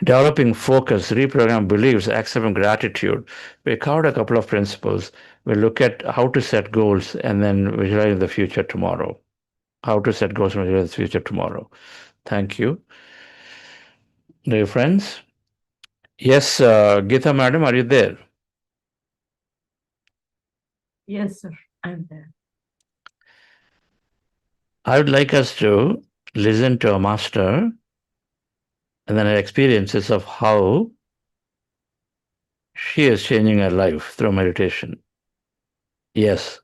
developing focus, reprogram beliefs, accepting gratitude. We covered a couple of principles. We look at how to set goals and then visualize the future tomorrow. How to set goals and visualize the future tomorrow. Thank you. Dear friends. Yes, Geeta madam, are you there? Yes, sir. I'm there. I would like us to listen to a master and then her experiences of how she is changing her life through meditation. Yes.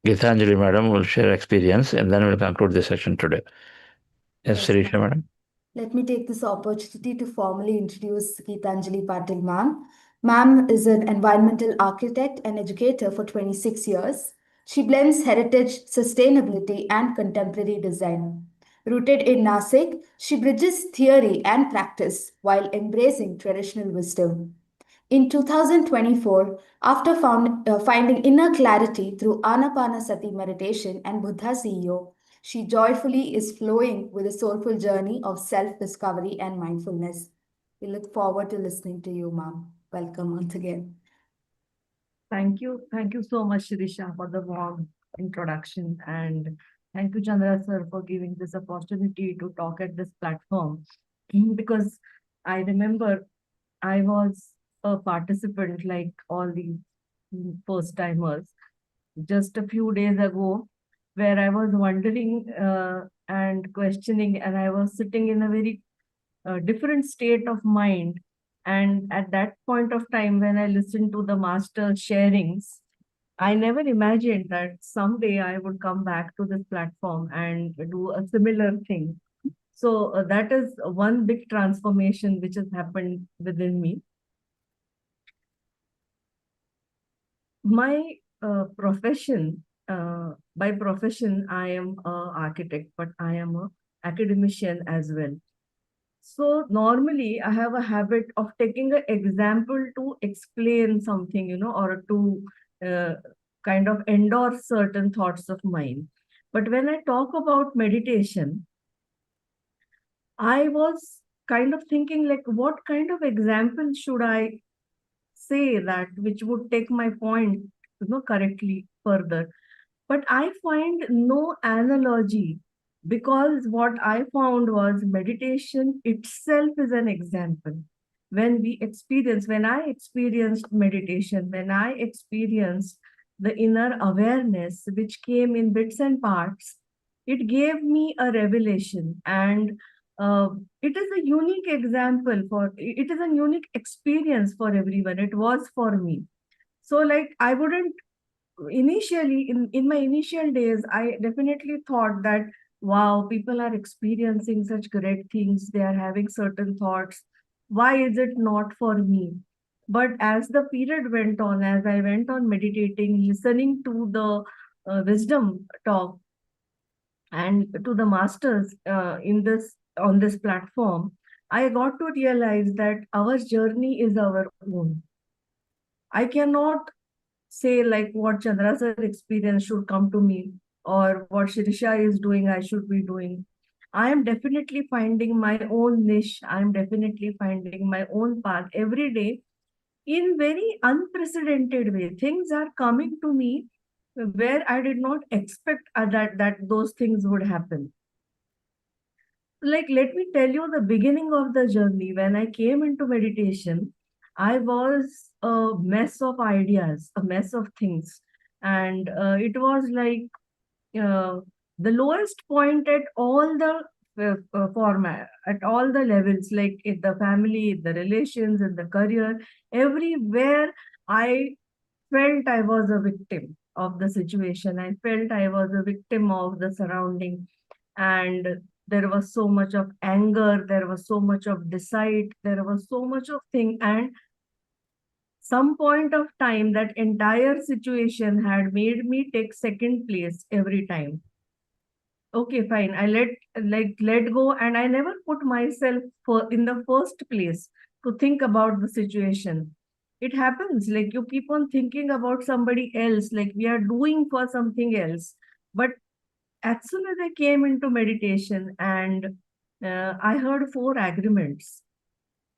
Gitanjali madam will share experience and then we'll conclude the session today. Yes, Sirisha ma'am. madam. Let me take this opportunity to formally introduce Geetanjali Patil, ma'am. Ma'am is an environmental architect and educator for 26 years. She blends heritage, sustainability, and contemporary design. Rooted in Nasik, she bridges theory and practice while embracing traditional wisdom. In 2024, after finding inner clarity through Anapanasati meditation and Buddha CEO, she joyfully is flowing with a soulful journey of self discovery and mindfulness. We look forward to listening to you, ma'am. Welcome once again. Thank you. Thank you so much, Shirisha, for the warm introduction. And thank you, Chandra sir, for giving this opportunity to talk at this platform. Because I remember I was a participant like all the first timers just a few days ago, where I was wondering and questioning, and I was sitting in a very different state of mind. And at that point of time, when I listened to the master sharings, I never imagined that someday I would come back to this platform and do a similar thing. So that is one big transformation which has happened within me. My profession, by profession, I am an architect, but I am a academician as well. So normally I have a habit of taking an example to explain something, or to uh, kind of endorse certain thoughts of mine. But when I talk about meditation, I was kind of thinking like, what kind of example should I say that which would take my point, correctly further? But I find no analogy, because what I found was meditation itself is an example. When I experienced meditation, when I experienced the inner awareness which came in bits and parts, it gave me a revelation. And uh, it is a unique example it is a unique experience for everyone. It was for me. So, like, I wouldn't initially in my initial days, I definitely thought that, wow, people are experiencing such great things, they are having certain thoughts, why is it not for me? But as the period went on, as I went on meditating, listening to the wisdom talk and to the masters in this on this platform, I got to realize that our journey is our own. I cannot say like what Chandra's experience should come to me, or what Shirisha is doing, I should be doing. I am definitely finding my own niche. I am definitely finding my own path every day in very unprecedented way. Things are coming to me where I did not expect that those things would happen. Like, let me tell you the beginning of the journey. When I came into meditation, I was a mess of ideas, a mess of things. And it was like uh, the lowest point at all the format at all the levels, like in the family, in the relations, in the career, everywhere I felt I was a victim of the situation. I felt I was a victim of the surrounding. And there was so much of anger, there was so much of deceit, there was so much of thing. And some point of time, that entire situation had made me take second place every time. Okay, fine. I let go, and I never put myself in the first place to think about the situation. It happens, like you keep on thinking about somebody else, like we are doing for something else. But as soon as I came into meditation, and I heard four agreements.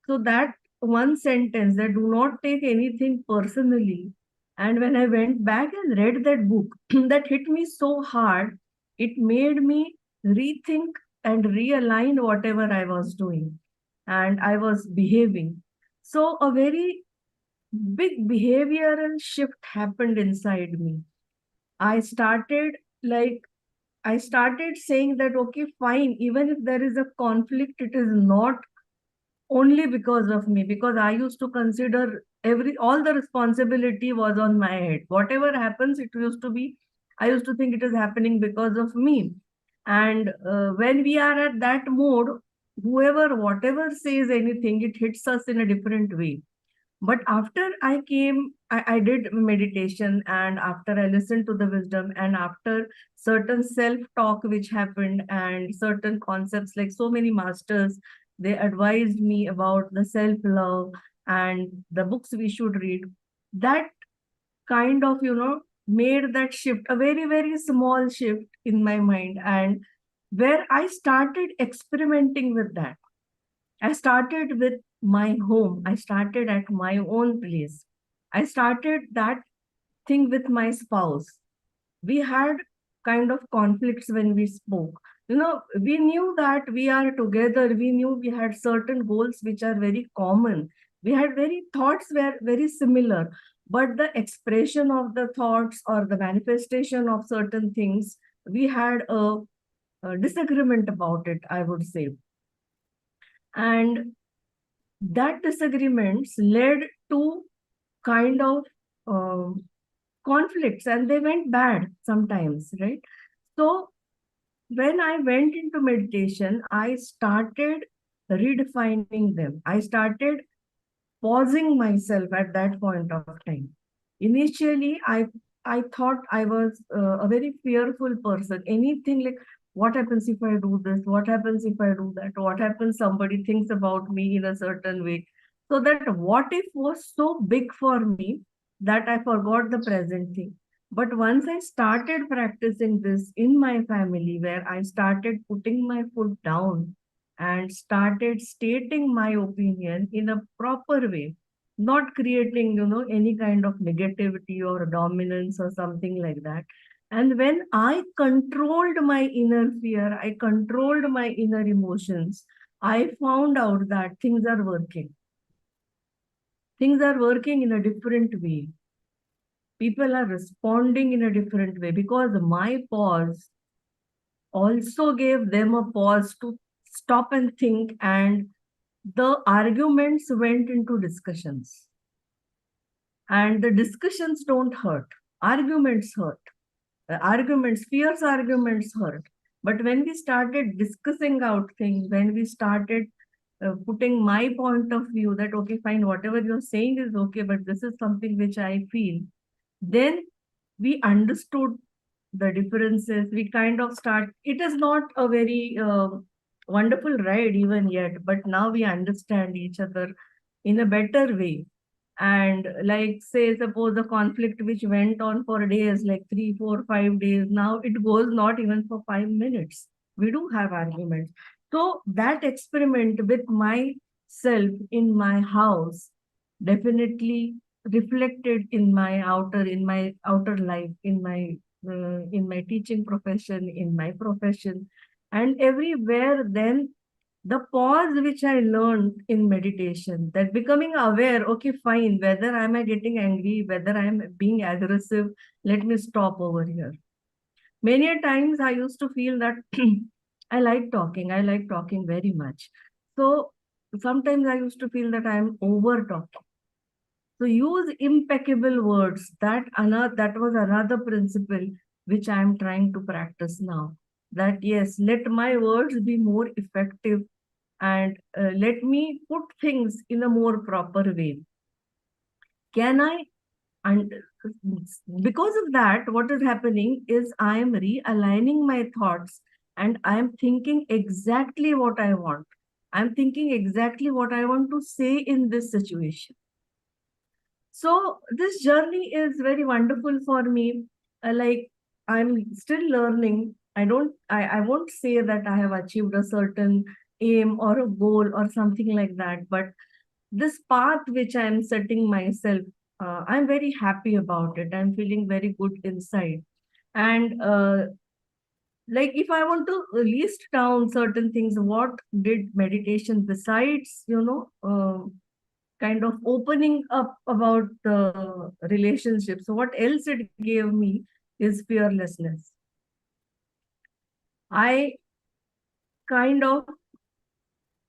So that one sentence, that do not take anything personally. And when I went back and read that book, that hit me so hard, it made me rethink and realign whatever I was doing and I was behaving. So a very big behavioral shift happened inside me. I started like I started saying that, okay, fine, even if there is a conflict, it is not only because of me, because I used to consider all the responsibility was on my head. Whatever happens, it used to be, I used to think it is happening because of me. And when we are at that mode, whoever, whatever says anything, it hits us in a different way. But after I did meditation, and after I listened to the wisdom, and after certain self-talk which happened, and certain concepts, like so many masters, they advised me about the self-love and the books we should read. That kind of, made that shift, a very, very small shift in my mind, and where I started experimenting with that. I started with my home. I started at my own place. I started that thing with my spouse. We had kind of conflicts when we spoke. We knew that we are together. We knew we had certain goals which are very common. We had very thoughts were very similar, but the expression of the thoughts or the manifestation of certain things, we had a disagreement about it, I would say. And that disagreements led to kind of conflicts, and they went bad sometimes, right? So when I went into meditation, I started redefining them. I started pausing myself at that point of time. Initially, I thought I was a very fearful person. Anything like, what happens if I do this? What happens if I do that? What happens somebody thinks about me in a certain way? So that what if was so big for me that I forgot the present thing. But once I started practicing this in my family, where I started putting my foot down and started stating my opinion in a proper way, not creating, any kind of negativity or dominance or something like that. And when I controlled my inner fear, I controlled my inner emotions, I found out that things are working. Things are working in a different way. People are responding in a different way, because my pause also gave them a pause to stop and think, and the arguments went into discussions. And the discussions don't hurt. Arguments hurt. Fierce arguments hurt. But when we started discussing out things, when we started putting my point of view that, okay, fine, whatever you're saying is okay, but this is something which I feel, then we understood the differences. We kind of it is not a very wonderful ride even yet, but now we understand each other in a better way. And like, say, suppose a conflict which went on for days, like 3, 4, 5 days, now it goes not even for 5 minutes. We do have arguments. So that experiment with myself in my house definitely reflected in my outer life, in my teaching profession, in my profession, and everywhere. Then the pause which I learned in meditation, that becoming aware, okay, fine, whether am I getting angry, whether I'm being aggressive, let me stop over here. Many a times I used to feel that I like talking. I like talking very much. So sometimes I used to feel that I am over talking. So use impeccable words. That was another principle which I am trying to practice now. That yes, let my words be more effective, and let me put things in a more proper way. Can I? And because of that, what is happening is I am realigning my thoughts, and I am thinking exactly what I want. I'm thinking exactly what I want to say in this situation. So this journey is very wonderful for me. Like I'm still learning. I won't say that I have achieved a certain aim or a goal or something like that, but this path which I'm setting myself, I'm very happy about it. I'm feeling very good inside. And like if I want to list down certain things, what did meditation besides, kind of opening up about the relationship. So what else it gave me is fearlessness. I kind of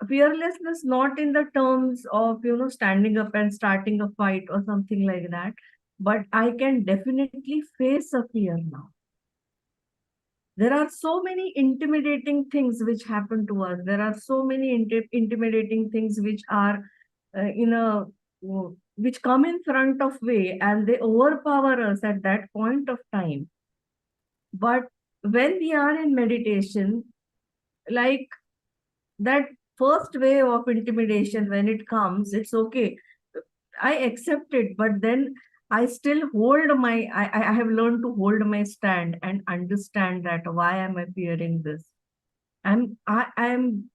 fearlessness, not in the terms of, standing up and starting a fight or something like that, but I can definitely face a fear now. There are so many intimidating things which happen to us. There are so many intimidating things which are in a which come in front of way, and they overpower us at that point of time. But when we are in meditation, like that first wave of intimidation, when it comes, it's okay. I accept it, but then I still hold my, I have learned to hold my stand and understand that why am I fearing this? I'm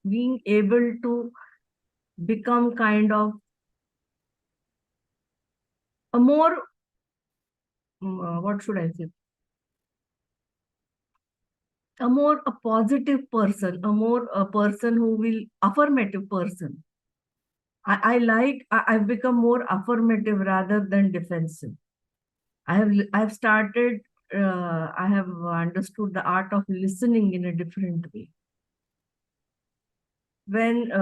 being able to become kind of a more, what should I say? A positive person, a person who will, affirmative person. I've become more affirmative rather than defensive. I've started, I have understood the art of listening in a different way. When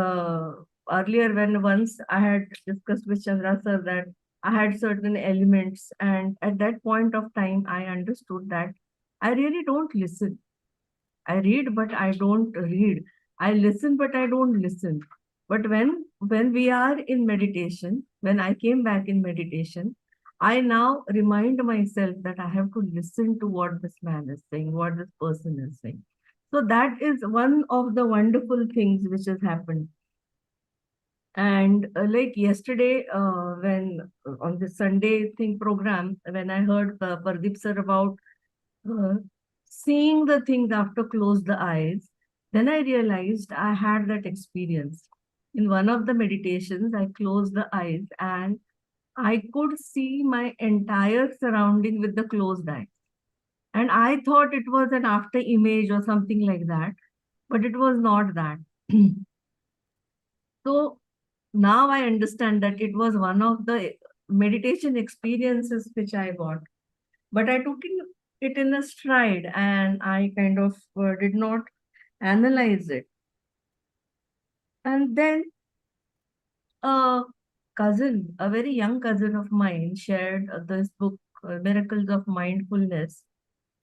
earlier, when once I had discussed with Chandra sir that I had certain elements, and at that point of time, I understood that I really don't listen. I read, but I don't read. I listen, but I don't listen. But when we are in meditation, when I came back in meditation, I now remind myself that I have to listen to what this man is saying, what this person is saying. So that is one of the wonderful things which has happened. And like yesterday, when on the Sunday thing program, when I heard Pardeep sir about uh, seeing the things after close the eyes, then I realized I had that experience. In one of the meditations, I closed the eyes and I could see my entire surrounding with the closed eyes. And I thought it was an after image or something like that, but it was not that. So now I understand that it was one of the meditation experiences which I got. But I took it in a stride, and I kind of did not analyze it. And then a cousin, a very young cousin of mine, shared this book, Miracles of Mindfulness.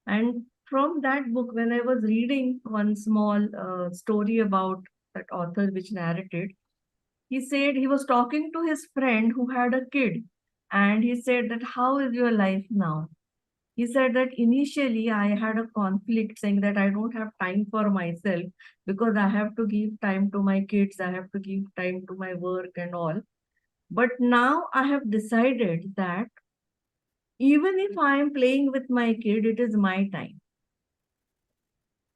And from that book, when I was reading one small story about that author which narrated, he said he was talking to his friend who had a kid. And he said that, how is your life now? He said that initially I had a conflict saying that I don't have time for myself because I have to give time to my kids, I have to give time to my work and all. But now I have decided that even if I am playing with my kid, it is my time.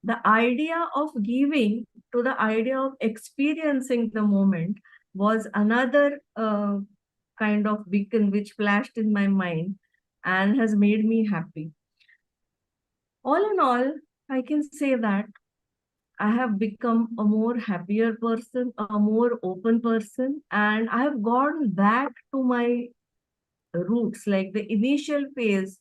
The idea of giving to the idea of experiencing the moment was another kind of beacon which flashed in my mind and has made me happy. All in all, I can say that I have become a more happier person, a more open person, and I have gone back to my roots, like the initial phase,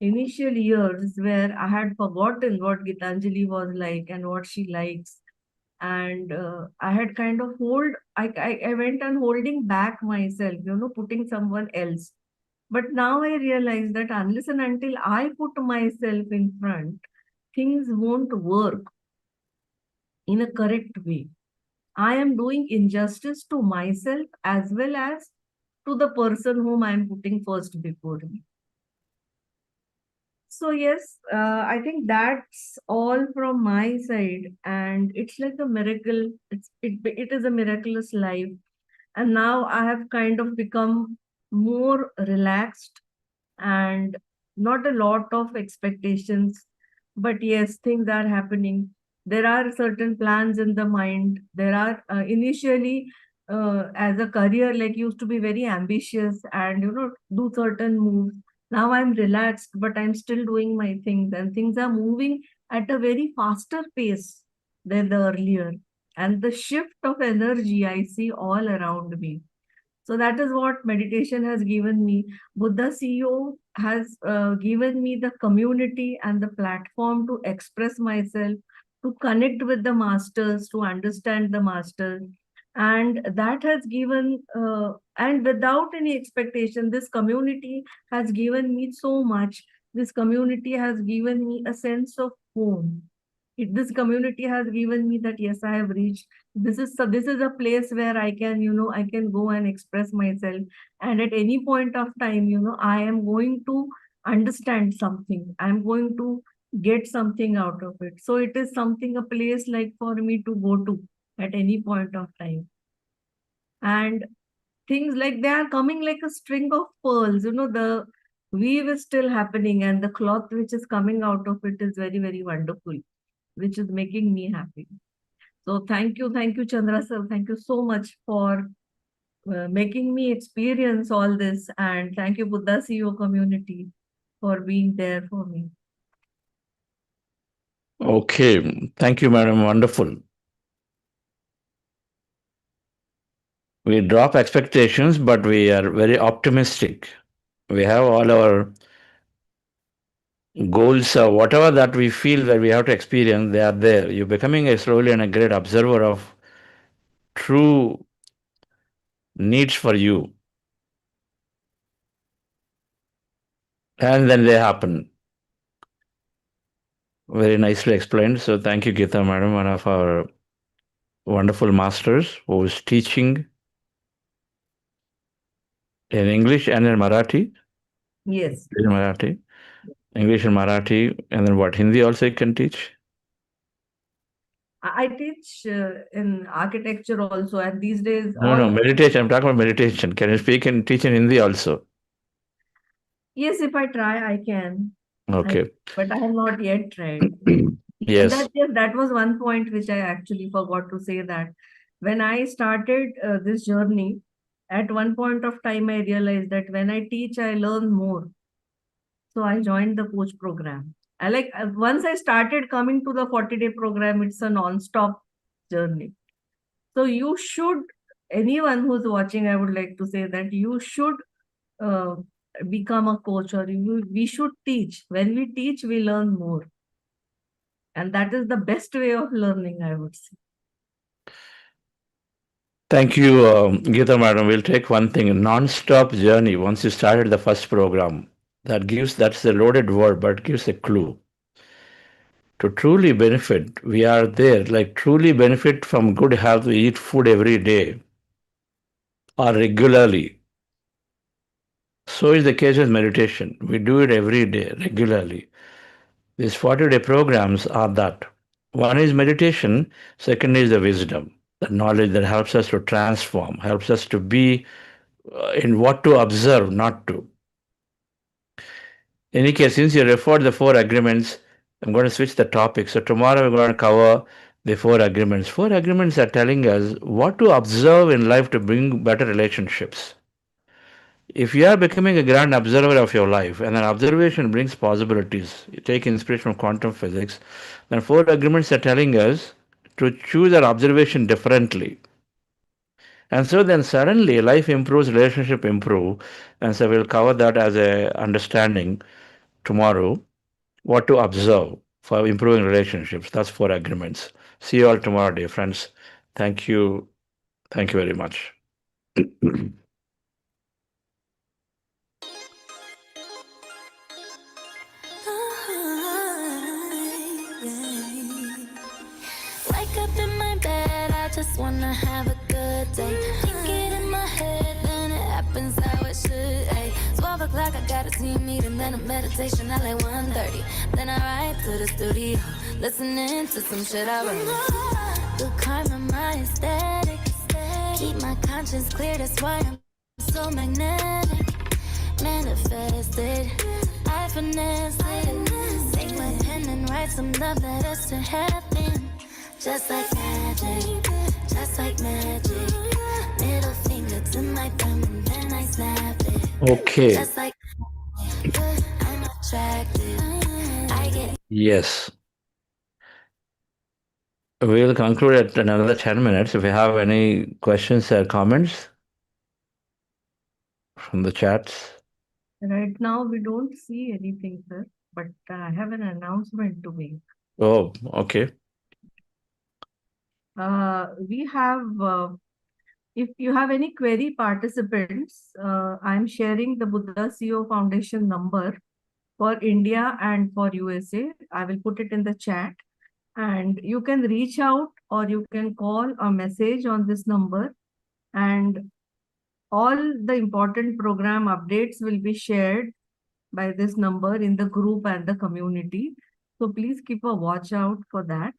initial years where I had forgotten what Gitanjali was like and what she likes And I had kind of I went on holding back myself, putting someone else. But now I realize that unless and until I put myself in front, things won't work in a correct way. I am doing injustice to myself as well as to the person whom I am putting first before me. So yes, I think that's all from my side, and it's like a miracle. It is a miraculous life, and now I have kind of become more relaxed and not a lot of expectations. But yes, things are happening. There are certain plans in the mind. There are initially, as a career, like used to be very ambitious and do certain moves. Now I'm relaxed, but I'm still doing my things, and things are moving at a very faster pace than the earlier. And the shift of energy I see all around me. So that is what meditation has given me. Buddha CEO has given me the community and the platform to express myself, to connect with the masters, to understand the masters. And that has given, and without any expectation, this community has given me so much. This community has given me a sense of home. This community has given me that yes, I have reached, this is a place where I can, I can go and express myself. And at any point of time, I am going to understand something, I am going to get something out of it. So it is something, a place like for me to go to at any point of time. And things like they are coming like a string of pearls, the weave is still happening, and the cloth which is coming out of it is very, very wonderful, which is making me happy. So thank you, Chandra sir. Thank you so much for making me experience all this, and thank you, Buddha CEO community, for being there for me. Okay. Thank you, madam. Wonderful. We drop expectations, but we are very optimistic. We have all our goals, whatever that we feel that we have to experience, they are there. You're becoming a slowly and a great observer of true needs for you. And then they happen. Very nicely explained. So thank you, Geeta madam, one of our wonderful masters who is teaching in English and in Marathi. Yes, In Marathi. English and Marathi. And then what? Hindi also you can teach? I teach in architecture also, and these days No, meditation. I'm talking about meditation. Can you speak and teach in Hindi also? yes, if I try, I can. Okay. But I have not yet tried. And Yes. that was one point which I actually forgot to say, that when I started this journey, at one point of time, I realized that when I teach, I learn more. So I joined the coach program. I like once I started coming to the 40-day program, it's a non-stop journey. So you should, anyone who's watching, I would like to say that you should uh, become a coach, or we should teach. When we teach, we learn more. And that is the best way of learning, I would say. Thank you, Geeta madam. We'll take one thing, a non-stop journey. Once you started the first program, that's a loaded word, but gives a clue. To truly benefit, we are there, like truly benefit from good health, we eat food every day or regularly. So is the case with meditation. We do it every day, regularly. These 40-day programs are that. One is meditation, second is the wisdom, the knowledge that helps us to transform, helps us to be in what to observe, not to. In any case, since you referred the four agreements, I'm going to switch the topic. So tomorrow we're going to cover the four agreements. Four agreements are telling us what to observe in life to bring better relationships. If you are becoming a grand observer of your life and an observation brings possibilities, you take inspiration from quantum physics, then four agreements are telling us to choose our observation differently. And so then suddenly life improves, relationship improve. And so we'll cover that as a understanding tomorrow, what to observe for improving relationships. That's four agreements. See you all tomorrow, dear friends. Thank you. Thank you very much. Wake up in my bed, I just wanna have a good day. Think it in my head, then it happens how it should. Ay, 12 o'clock, I got a team meeting, then a meditation at like 1:30. Then I ride to the studio, listening to some shit I wrote. Good karma, my aesthetic. Keep my conscience clear, that's why I'm so magnetic. Manifested, I finesse it. Take my pen and write some love letters to heaven. Just like magic, just like magic. Middle finger to my thumb and then I snap it. Okay. Just like I'm attracted. I get Yes. We'll conclude at another 10 minutes. If you have any questions or comments from the chats. Right now, we don't see anything, sir, but I have an announcement to make. Oh, okay. We have, if you have any query participants, I'm sharing the Buddha CEO Foundation number for India and for USA. I will put it in the chat and you can reach out or you can call or message on this number, and all the important program updates will be shared by this number in the group and the community. So please keep a watch out for that.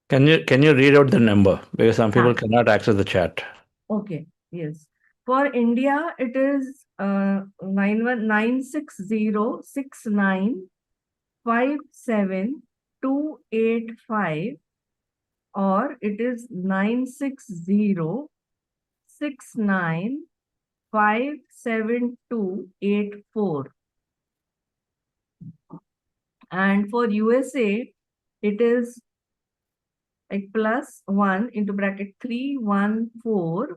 Can you read out the number? Because some people Yeah. cannot access the chat. Okay, yes. For India, it is 9606957 or it is 9606957 and for USA it is like +1 into bracket 314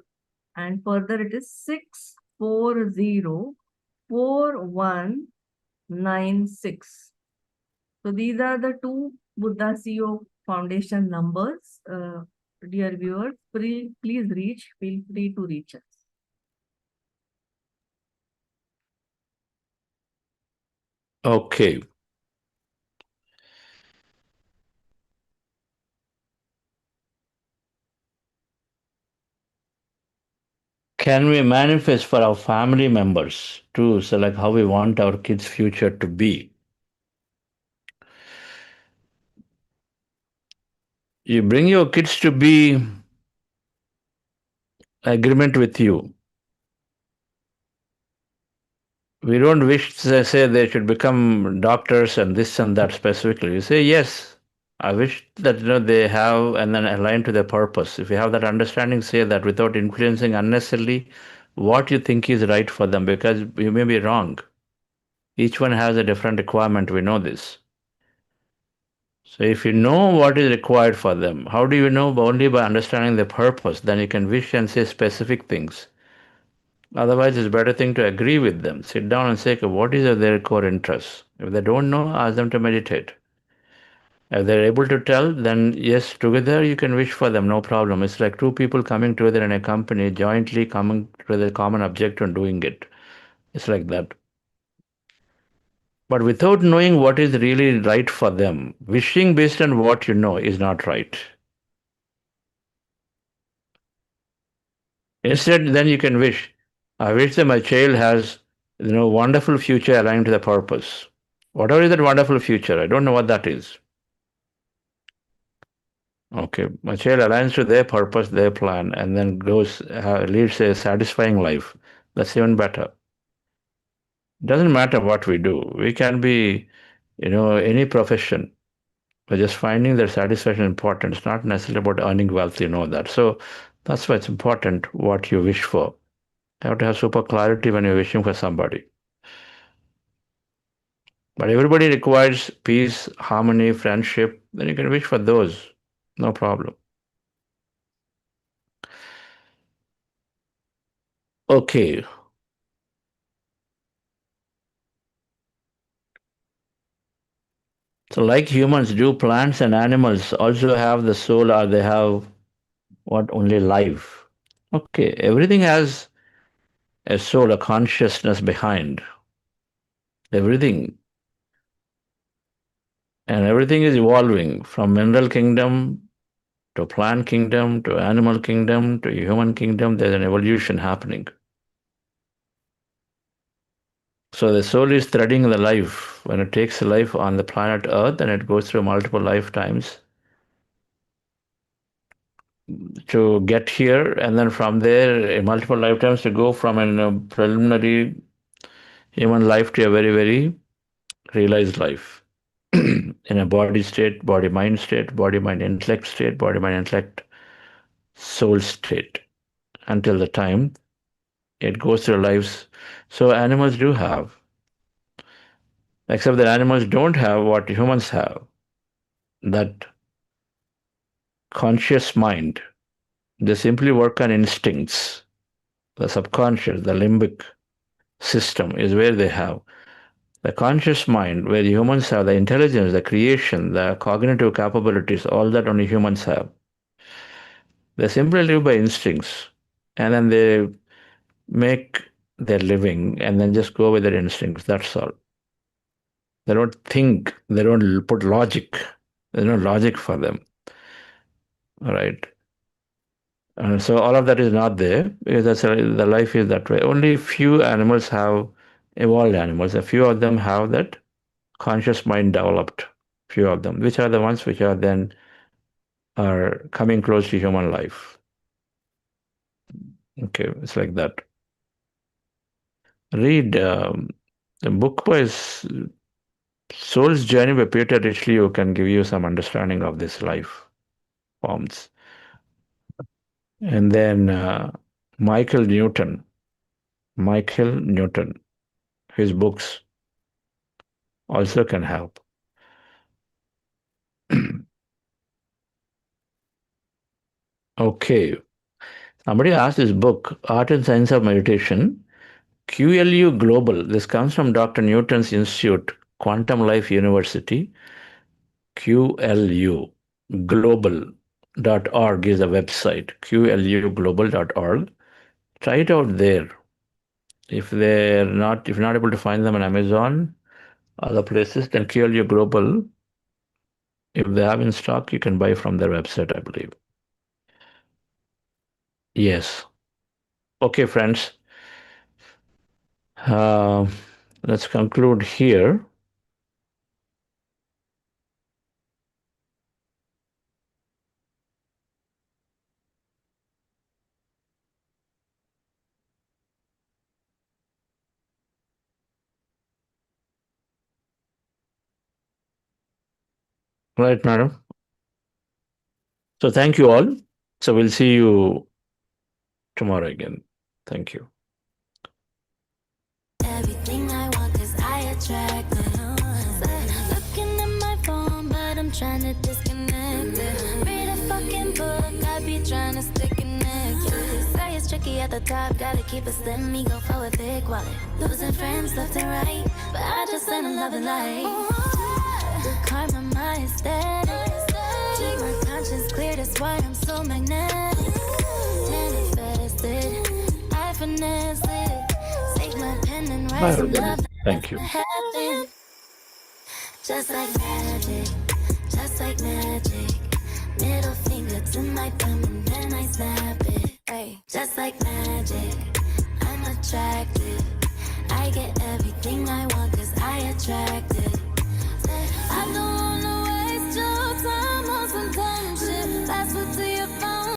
and further it is 6404196. So these are the two Buddha CEO Foundation numbers. Dear viewers, please feel free to reach us. Okay. Can we manifest for our family members too? So, like how we want our kids' future to be? You bring your kids to be agreement with you. We don't wish to say they should become doctors and this and that specifically. You say, yes, I wish that they have and then align to their purpose. If you have that understanding, say that without influencing unnecessarily what you think is right for them, because you may be wrong. Each one has a different requirement. We know this. So if you know what is required for them, how do you know? Only by understanding the purpose. Then you can wish and say specific things. Otherwise, it's a better thing to agree with them. Sit down and say, okay, what is their core interests? If they don't know, ask them to meditate. If they're able to tell, then yes, together you can wish for them, no problem. It's like two people coming together in a company, jointly coming to the common objective and doing it. It's like that. But without knowing what is really right for them, wishing based on what you know is not right. Instead, then you can wish, I wish that my child has, wonderful future aligned to the purpose. Whatever is that wonderful future, I don't know what that is. Okay, my child aligns to their purpose, their plan, and then leads a satisfying life. That's even better. It doesn't matter what we do. We can be, any profession. But just finding that satisfaction important. It's not necessarily about earning wealth, you know that. So that's why it's important what you wish for. You have to have super clarity when you're wishing for somebody. But everybody requires peace, harmony, friendship. Then you can wish for those. No problem. Okay. So like humans, do plants and animals also have the soul, or they have what, only life? Okay, everything has a soul, a consciousness behind. Everything. And everything is evolving from mineral kingdom to plant kingdom to animal kingdom to human kingdom. There's an evolution happening. So the soul is threading the life. When it takes life on the planet Earth, and it goes through multiple lifetimes to get here, and then from there, multiple lifetimes to go from a preliminary human life to a very, very realized life. In a body state, body mind state, body mind intellect state, body mind intellect soul state, until the time it goes through lives. So animals do have, except that animals don't have what humans have, that conscious mind. They simply work on instincts. The subconscious, the limbic system is where they have. The conscious mind, where humans have the intelligence, the creation, the cognitive capabilities, all that only humans have. They simply live by instincts, and then they make their living and then just go with their instincts. That's all. They don't think, they don't put logic. There's no logic for them. All right. And so all of that is not there, because the life is that way. Only few animals have, evolved animals, a few of them have that conscious mind developed, few of them, which are the ones which are then are coming close to human life. Okay, it's like that. Read a book by Soul's Journey by Peter Richley, who can give you some understanding of this life forms. And then Michael Newton, his books also can help. Okay. Somebody asked this book, Art and Science of Meditation, QLU Global. This comes from Dr. Newton's Institute, Quantum Life University. QLU Global.org is the website, QLUglobal.org. Try it out there. If you're not able to find them on Amazon, other places, then QLU Global, if they have in stock, you can buy from their website, I believe. Yes. Okay, friends. Let's conclude here. Right, madam. So thank you all. So we'll see you tomorrow again. Thank you. Everything I want, 'cause I attract it. Looking at my phone, but I'm trying to disconnect it. Read a fucking book, I be trying to stay connected. Say it's tricky at the top, gotta keep a slim ego for a big wallet. Losing friends left and right, but I just ain't a loving life. The karma, my aesthetic. Keep my conscience clear, that's why I'm so magnetic. Manifested, I finessed it. Take my pen and Bye, write some everybody. love. Thank you. Happen. Just like magic, just like magic. Middle finger to my thumb and then I snap it. Ay, just like magic, I'm attracted. I get everything I want 'cause I attract it.